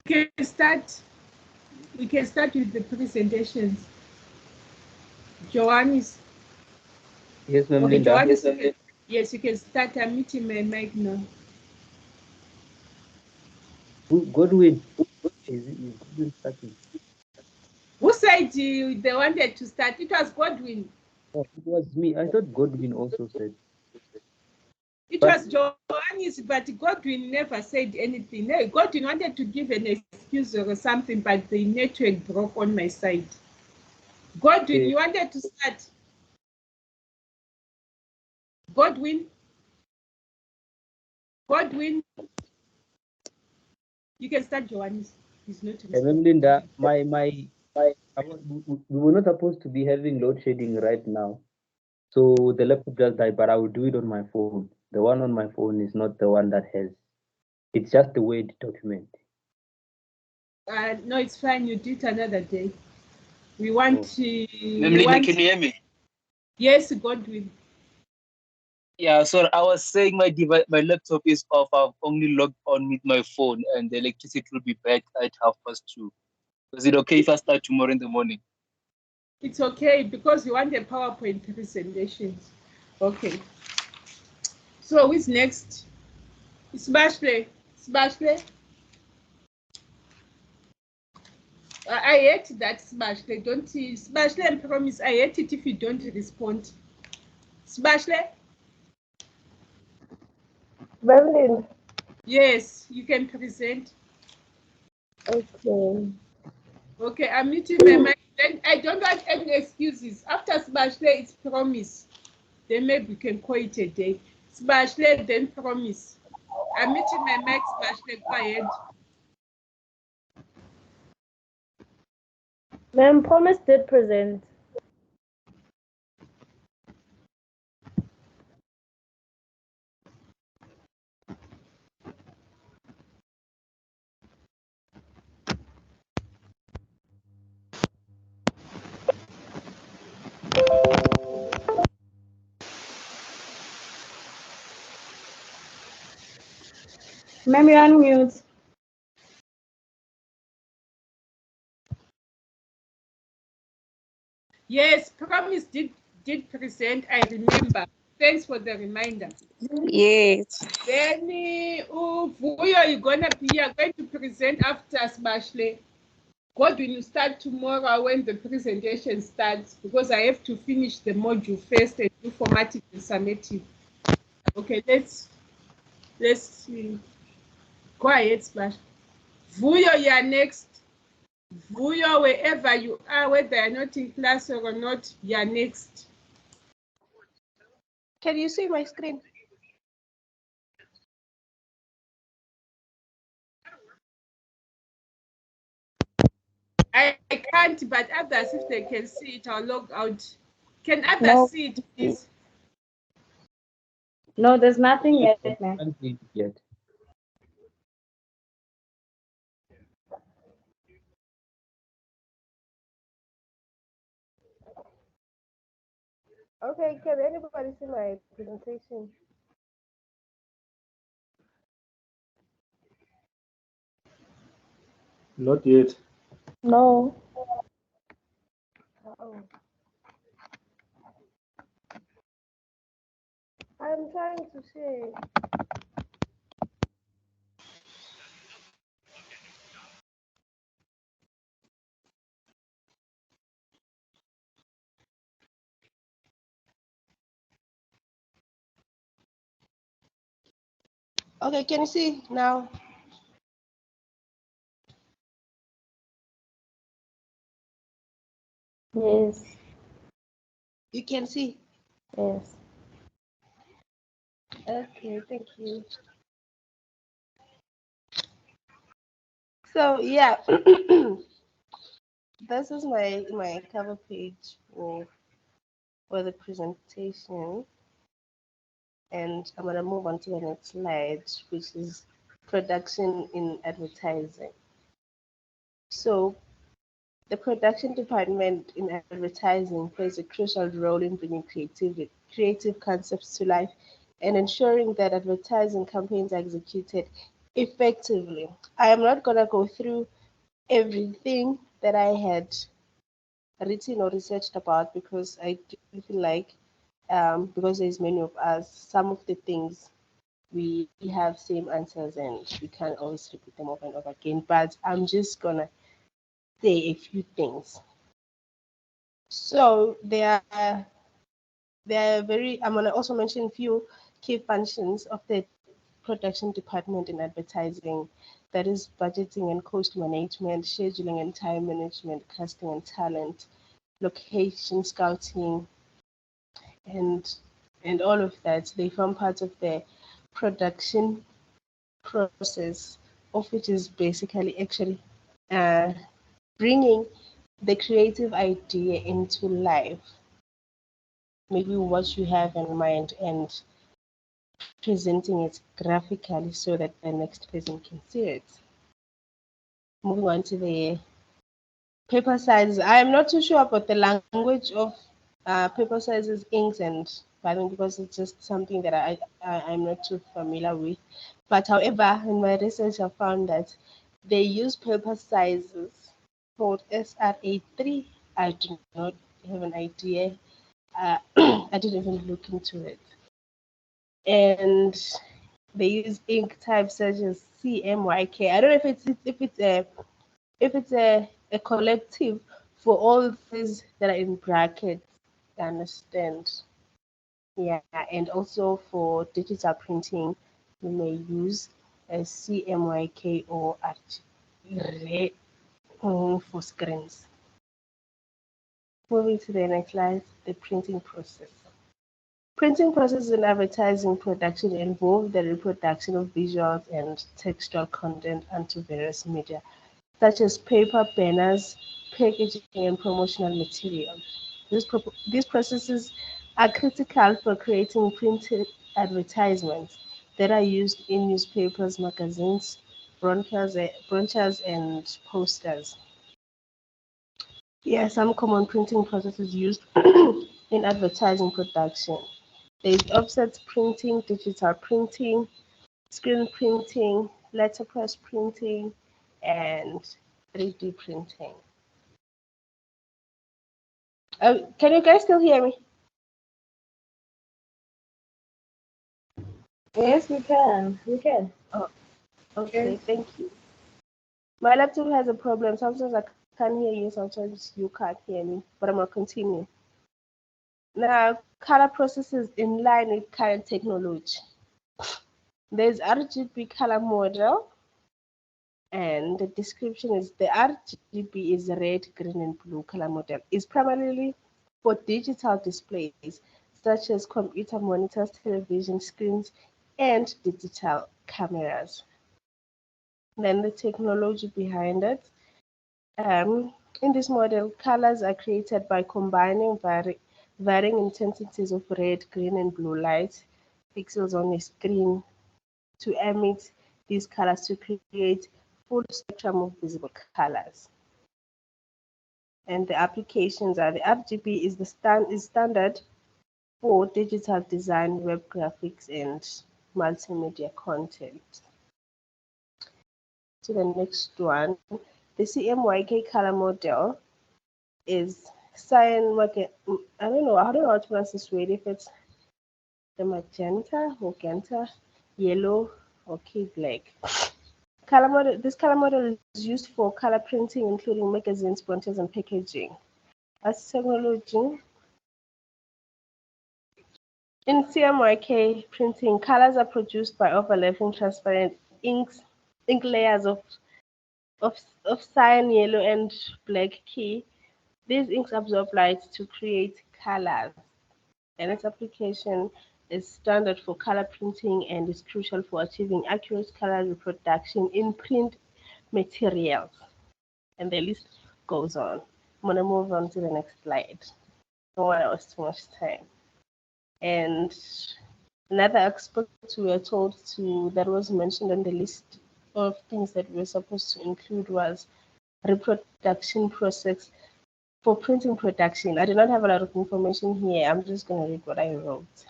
We can start with the presentations. Johannes. Yes, ma'am, Okay, Linda. Johannes, yes, you can start. I'm meeting my mic now. Godwin. Is Godwin starting? Who said they wanted to start? It was Godwin. Oh, it was me. I thought Godwin also said. It But- was Johannes, but Godwin never said anything. No, Godwin wanted to give an excuse or something, but the network broke on my side. Godwin, you wanted to start? Godwin? Godwin? You can start, Johannes. He's not Ma'am, Linda, we were not supposed to be having load shedding right now. So the laptop just died, but I will do it on my phone. The one on my phone is not the one that has. It's just the Word document. No, it's fine. You do it another day. We want to. Linda, can you hear me? Yes, Godwin. Yeah, so I was saying my device, my laptop is off. I've only logged on with my phone, and the electricity will be back at 2:30. Is it okay if I start tomorrow in the morning? It's okay because you want a PowerPoint presentation. Okay. So who's next? It's Bashley. I hate that Smashley. Don't you? Smashley, I promise. I hate it if you don't respond. Smashley? Berlin. Yes, you can present. Okay. Okay, I'm muting my mic. Then I don't want any excuses. After Smashley, it's promise. Then maybe we can call it a day. Smashley, then promise. I'm muting my mic, Smashley. Go ahead. Ma'am, Promise did present. Ma'am, you're on mute. Yes, promise did present. I remember. Thanks for the reminder. Yes. Then, Vuyo, you're going to present after Smashley. God, when you start tomorrow when the presentation starts, because I have to finish the module first and do formatting and summative. Okay, let's see. Go ahead, Splash. Vuyo, you are next. Vuyo, wherever you are, whether you're not in class or not, you are next. Can you see my screen? I can't, but others, if they can see it, I'll log out. Can others see it, please? No, there's nothing yet, ma'am. Can't see it yet. Okay, can anybody see my presentation? Not yet. No. Oh. I'm trying to share. Okay, can you see now? Yes. You can see? Yes. Okay, thank you. So yeah, this is my cover page for the presentation, and I'm gonna move on to the next slide, which is production in advertising. So the production department in advertising plays a crucial role in bringing creative concepts to life and ensuring that advertising campaigns are executed effectively. I am not gonna go through everything that I had written or researched about because I do feel like because there's many of us, some of the things we have same answers and we can't always repeat them over and over again. But I'm just gonna say a few things. So there are very. I'm gonna also mention a few key functions of the production department in advertising. That is budgeting and cost management, scheduling and time management, casting and talent, location scouting, and all of that. They form part of the production process, of which is basically actually uh, bringing the creative idea into life, maybe what you have in mind, and presenting it graphically so that the next person can see it. Moving on to the paper sizes. I'm not too sure about the language of paper sizes, inks, and pattern because it's just something that I'm not too familiar with. But however, in my research, I found that they use paper sizes called SRA3. I do not have an idea. I didn't even look into it. And they use ink types such as CMYK. I don't know if it's a collective for all these that are in brackets. I understand. Yeah, and also for digital printing, you may use a CMYK or RGB for screens. Moving to the next slide, the printing process. Printing process in advertising production involve the reproduction of visuals and textual content onto various media, such as paper, banners, packaging, and promotional materials. These processes are critical for creating printed advertisements that are used in newspapers, magazines, brochures, and posters. Here are some common printing processes used in advertising production. There is offset printing, digital printing, screen printing, letterpress printing, and 3D printing. Can you guys still hear me? Yes, we can. We can. Oh, okay, thank you. My laptop has a problem. Sometimes I can't hear you, sometimes you can't hear me, but I'm going to continue. Now, color processes in line with current technology. There's RGB color model, and the description is the RGB is red, green, and blue color model. It's primarily for digital displays such as computer monitors, television screens, and digital cameras. Then the technology behind it. In this model, colors are created by combining varying intensities of red, green, and blue light pixels on a screen to emit these colors to create full spectrum of visible colors. And the applications are the RGB is standard for digital design, web graphics, and multimedia content. To the next one, the CMYK color model is cyan. I don't know how to pronounce this word. If it's the magenta, yellow, or key black. This color model is used for color printing, including magazines, brochures, and packaging. As technology, in CMYK printing, colors are produced by overlapping transparent ink layers of cyan, yellow, and black key. These inks absorb light to create colors, and its application is standard for color printing and is crucial for achieving accurate color reproduction in print materials. And the list goes on. I'm going to move on to the next slide. I don't want to waste too much time. And another aspect we were told to that was mentioned on the list of things that we were supposed to include was reproduction process for printing production. I do not have a lot of information here. I'm just going to read what I wrote.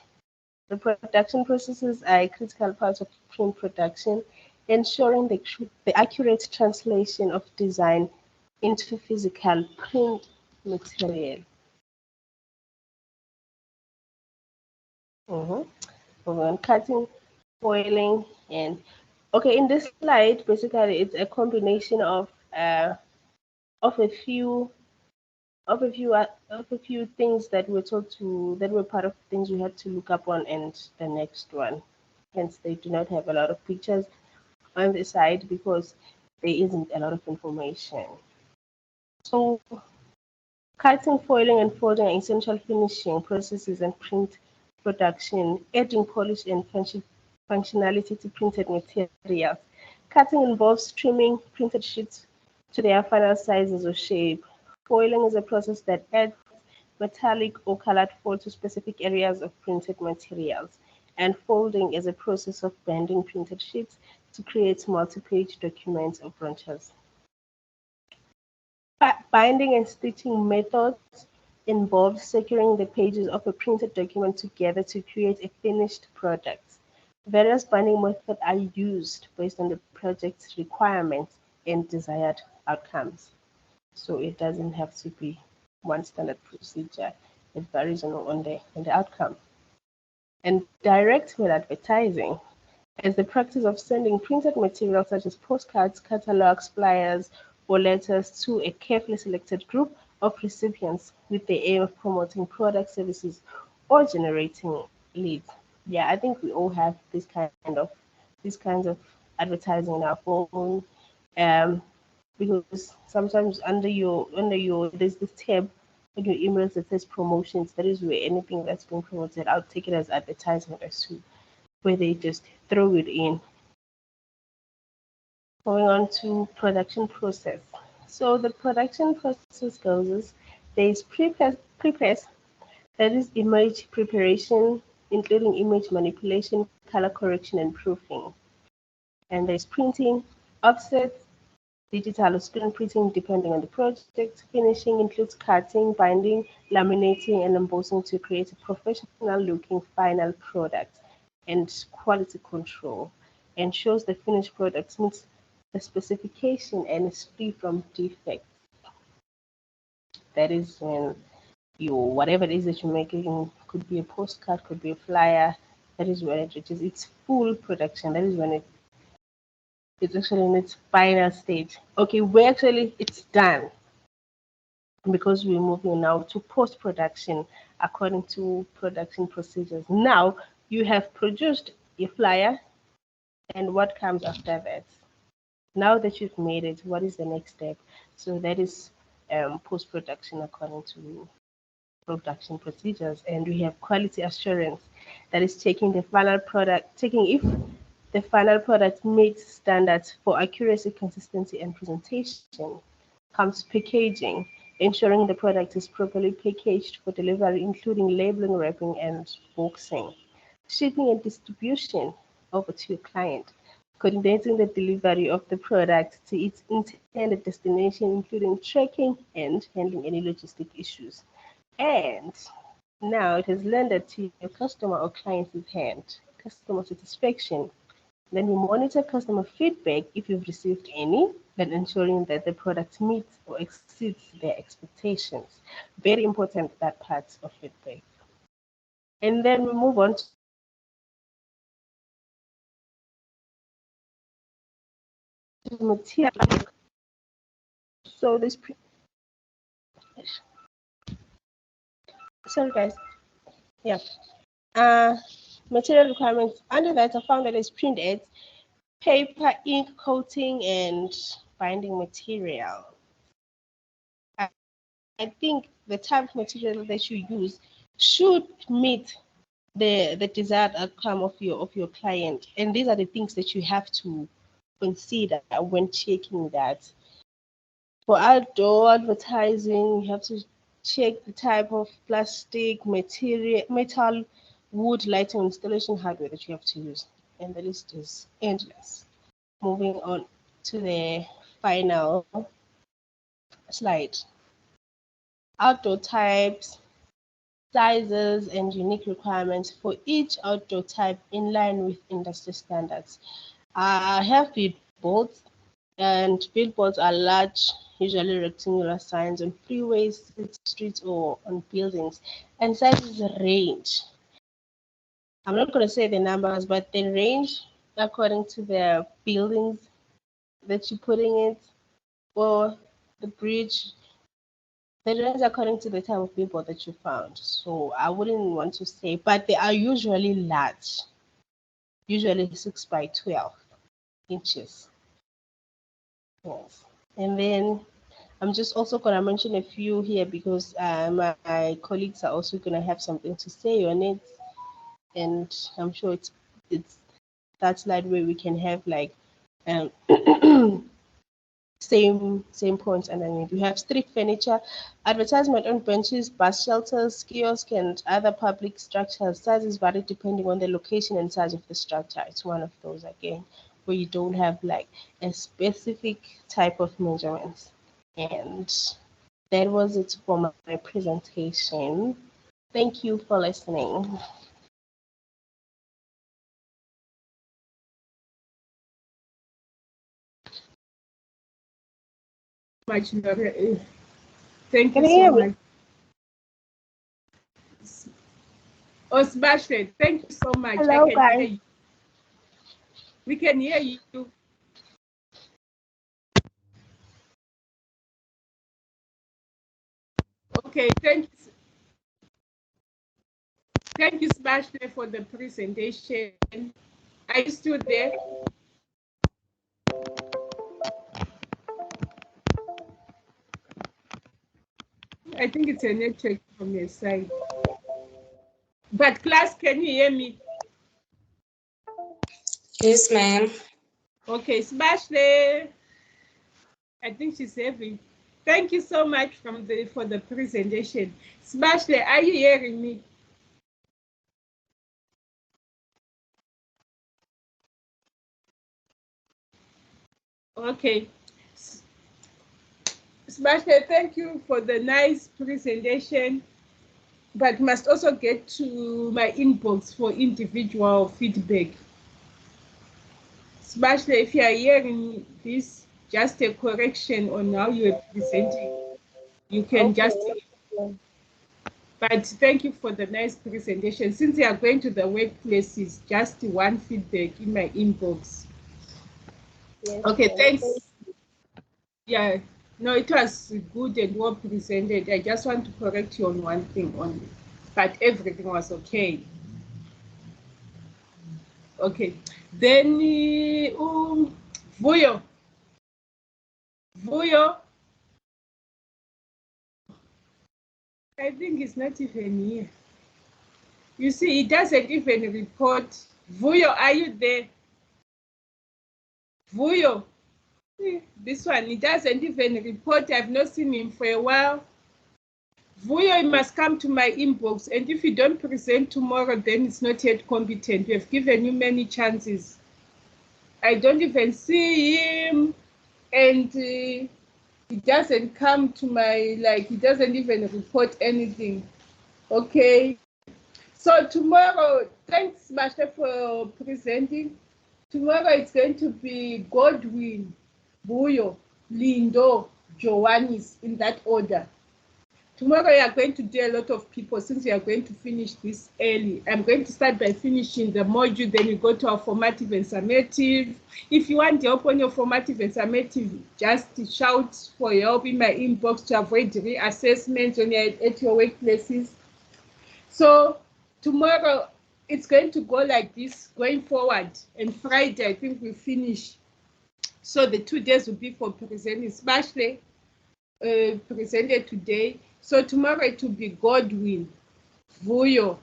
The production processes are a critical part of print production ensuring the accurate translation of design into physical print material. Moving on, cutting, foiling, and okay. In this slide, basically, it's a combination of a few things that were part of things we had to look up on, and the next one. Hence, they do not have a lot of pictures on the side because there isn't a lot of information. So, cutting, foiling, and folding are essential finishing processes and print production, adding polish and functionality to printed materials. Cutting involves trimming printed sheets to their final sizes or shape. Foiling is a process that adds metallic or colored foil to specific areas of printed materials. And folding is a process of bending printed sheets to create multi-page documents or brochures. Binding and stitching methods involve securing the pages of a printed document together to create a finished product. Various binding methods are used based on the project's requirements and desired outcomes. So it doesn't have to be one standard procedure. It varies on the outcome. And direct mail advertising is the practice of sending printed materials such as postcards, catalogs, flyers, or letters to a carefully selected group of recipients with the aim of promoting product services or generating leads. Yeah, I think we all have these kinds of advertising in our phone. Because sometimes under your there's this tab on your emails that says promotions. That is where anything that's being promoted, I'll take it as advertisement as well, where they just throw it in. Going on to production process. So the production process goes as there's prepress, that is image preparation, including image manipulation, color correction, and proofing. And there's printing, offset, digital or screen printing depending on the project. Finishing includes cutting, binding, laminating, and embossing to create a professional looking final product. And quality control ensures the finished product meets the specification and is free from defects. That is when whatever it is that you're making, could be a postcard, could be a flyer, that is when it reaches its full production. That is when it's actually in its final stage. Okay, it's done because we're moving now to post-production according to production procedures. Now you have produced a flyer, and what comes after that? Now that you've made it, what is the next step? So that is post-production according to production procedures. And we have quality assurance, that is checking if the final product meets standards for accuracy, consistency, and presentation. Comes packaging, ensuring the product is properly packaged for delivery, including labeling, wrapping, and boxing. Shipping and distribution over to your client, coordinating the delivery of the product to its intended destination, including tracking and handling any logistic issues. And now it has landed to your customer or client's hand. Customer satisfaction. Then you monitor customer feedback if you've received any, then ensuring that the product meets or exceeds their expectations. Very important, that part of feedback. And then we move on to material. So this, sorry guys, yeah. Material requirements. Under that, I found that it's print ads, paper, ink, coating, and binding material. I think the type of material that you use should meet the desired outcome of your client, and these are the things that you have to consider when checking that. For outdoor advertising, you have to check the type of plastic, material, metal, wood, lighting, installation hardware that you have to use, and the list is endless. Moving on to the final slide. Outdoor types, sizes, and unique requirements for each outdoor type in line with industry standards. I have billboards, and billboards are large, usually rectangular signs on freeways, streets, or on buildings, and sizes range. I'm not going to say the numbers, but they range according to the buildings that you're putting it, or the bridge. They range according to the type of billboard that you found. So I wouldn't want to say, but they are usually large, usually 6 by 12 inches. Yes. And then I'm just also going to mention a few here because my colleagues are also going to have something to say on it. And I'm sure it's that slide where we can have like same points underneath. We have street furniture, advertisement on benches, bus shelters, kiosks, and other public structures. Sizes vary depending on the location and size of the structure. It's one of those again where you don't have like a specific type of measurements. And that was it for my presentation. Thank you for listening. Much, Lorraine. Thank Can you you so hear me? much. Oh, Sebastian, thank you so much. Hello, I can hear guys. you. We can hear you. Okay, thank you. Thank you, Sebastian, for the presentation. Are you still there? I think it's a network from your side. But class, can you hear me? Yes, ma'am. Okay, Sebastian. I think she's having. Thank you so much for the presentation. Sebastian, are you hearing me? Okay. Sebastian, thank you for the nice presentation, but must also get to my inbox for individual feedback. Sebastian, if you are hearing this, just a correction on how you are presenting. You can just, but thank you for the nice presentation. Since you are going to the workplaces, just one feedback in my inbox. Yes, Okay, ma'am. thanks. Yeah, no, it was good and well presented. I just want to correct you on one thing only, but everything was okay. Okay, then Vuyo. I think it's not even here. You see, it doesn't even report. Vuyo, are you there? Vuyo. This one, it doesn't even report. I've not seen him for a while. Vuyo, you must come to my inbox, and if you don't present tomorrow, then it's not yet competent. We have given you many chances. I don't even see him, and he doesn't come to my, like, he doesn't even report anything. Okay. So tomorrow, thanks, Master, for presenting. Tomorrow it's going to be Godwin, Vuyo, Lindo, Joannis, in that order. Tomorrow you are going to do a lot of people since you are going to finish this early. I'm going to start by finishing the module, then you go to our formative and summative. If you want help on your formative and summative, just shout for help in my inbox to avoid reassessment when you're at your workplaces. So tomorrow it's going to go like this going forward, and Friday I think we finish. So the 2 days will be for presenting, especially presented today. So tomorrow it will be Godwin, Vuyo.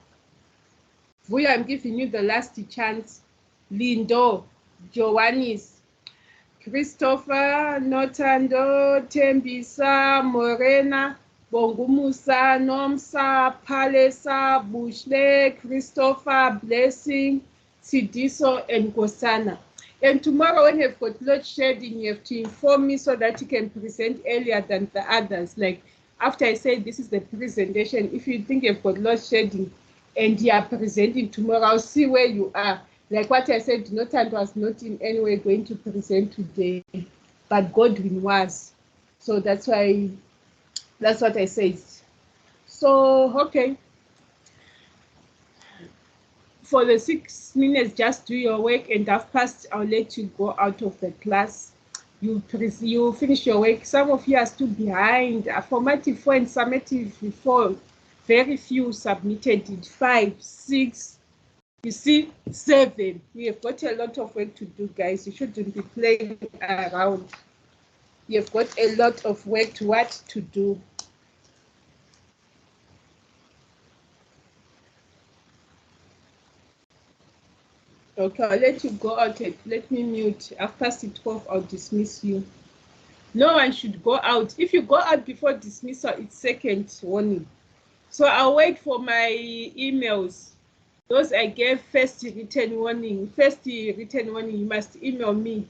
Vuyo, I'm giving you the last chance. Lindo, Joannis, Christopher, Notando, Tembisa, Morena, Bongumusa, Nomsa, Palesa, Bushle, Christopher, Blessing, Sidiso, and Gosana. And tomorrow when you've got load shedding, you have to inform me so that you can present earlier than the others. Like after I say this is the presentation, if you think you've got load shedding and you are presenting tomorrow, I'll see where you are. Like what I said, Notant was not in any way going to present today, but Godwin was. So that's why, that's what I said. So, okay. For the 6 minutes, just do your work, and after I'll let you go out of the class. You finish your work. Some of you are still behind. Formative 4 and summative 4, very few submitted it. 5, 6, you see, 7. We have got a lot of work to do, guys. You shouldn't be playing around. You've got a lot of work to do. Okay, I'll let you go out. Let me mute. After sit off, I'll dismiss you. No one should go out. If you go out before dismissal, it's second warning. So I'll wait for my emails. Those I gave first written warning. First written warning, you must email me.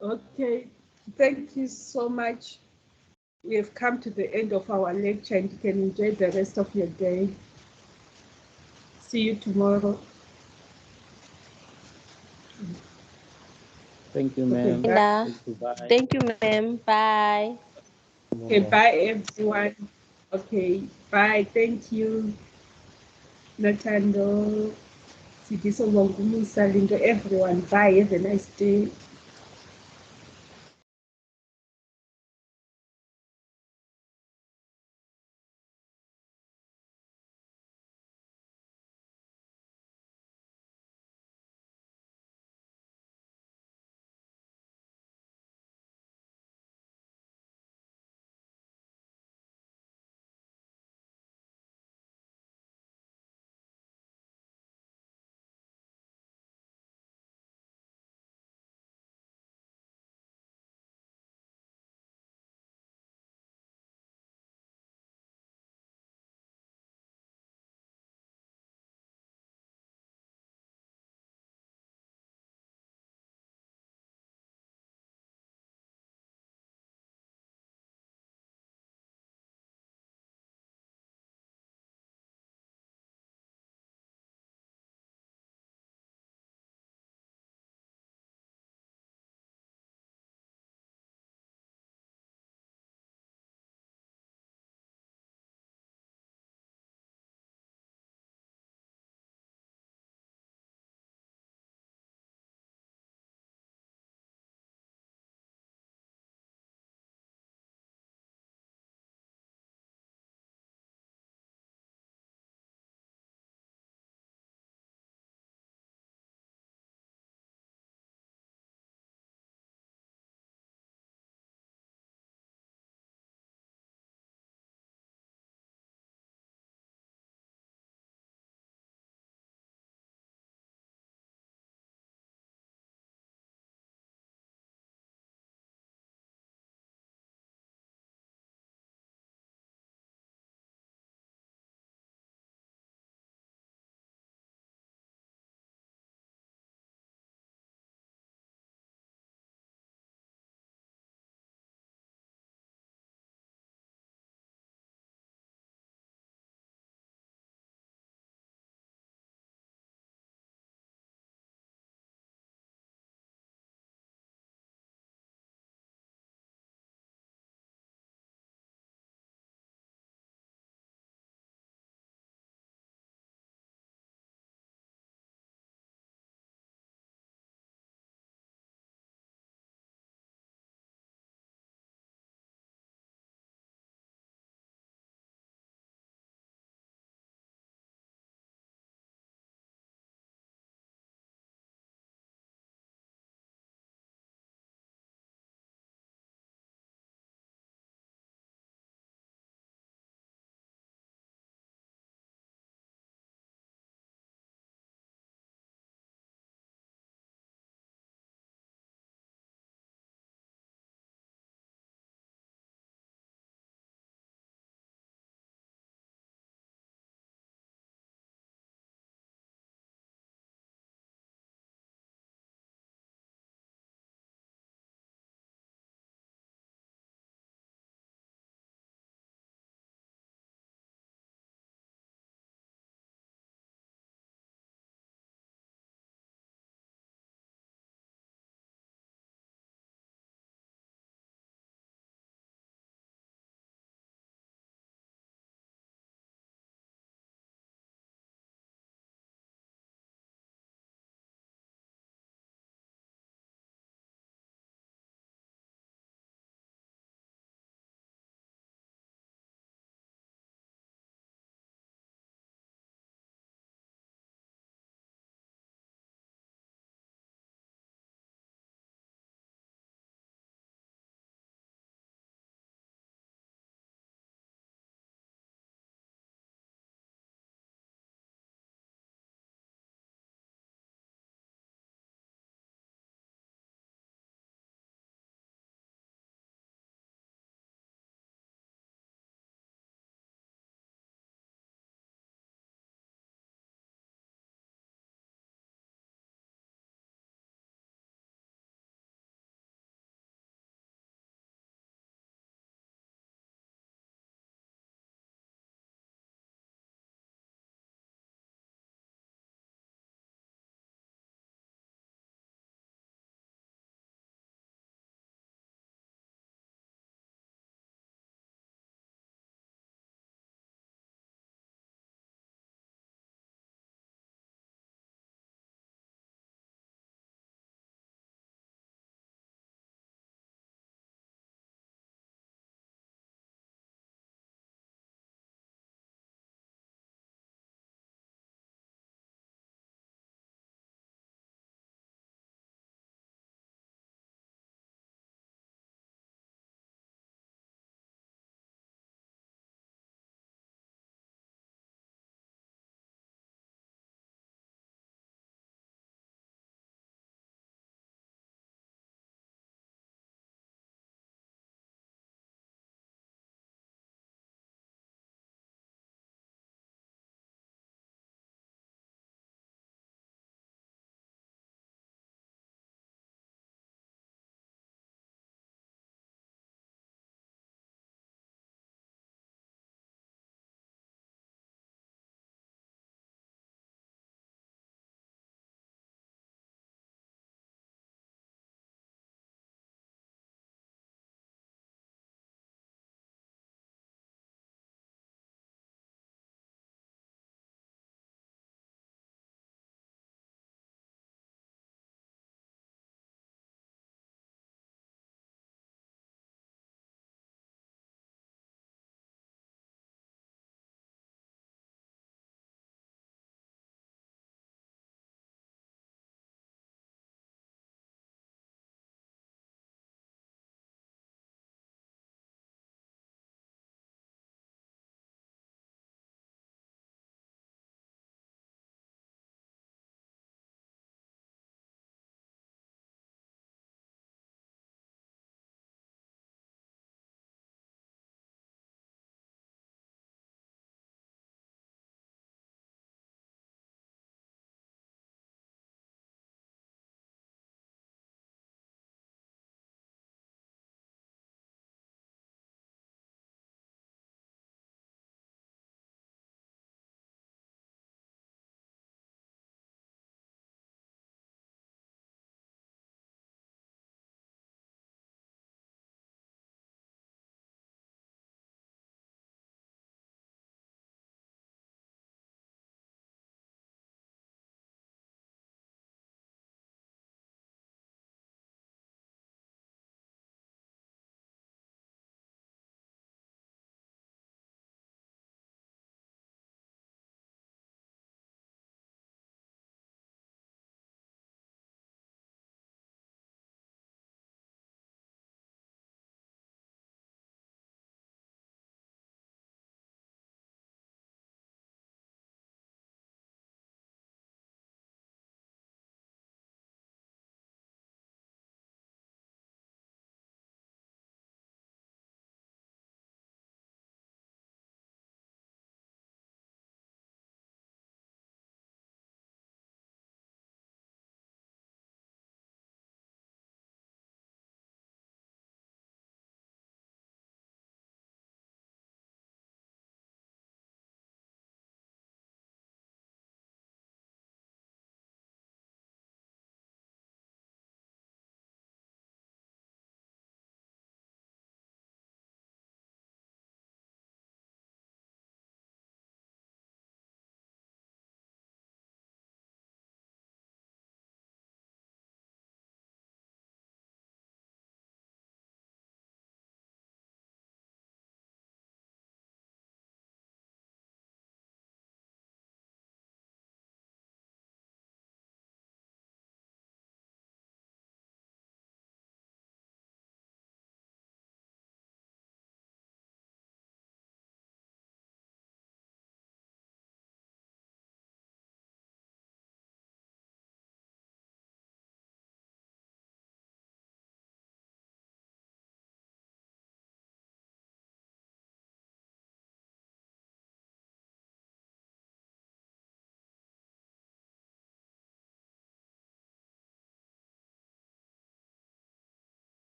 Okay, thank you so much. We have come to the end of our lecture and you can enjoy the rest of your day. See you tomorrow. Thank you, Okay, ma'am. bye. Linda. Thank you. Bye. Thank you, ma'am. Bye. Okay, bye everyone. Okay, bye. Thank you. Natando. Sidiso Wangumusa, Lindo, everyone. Bye. Have a nice day.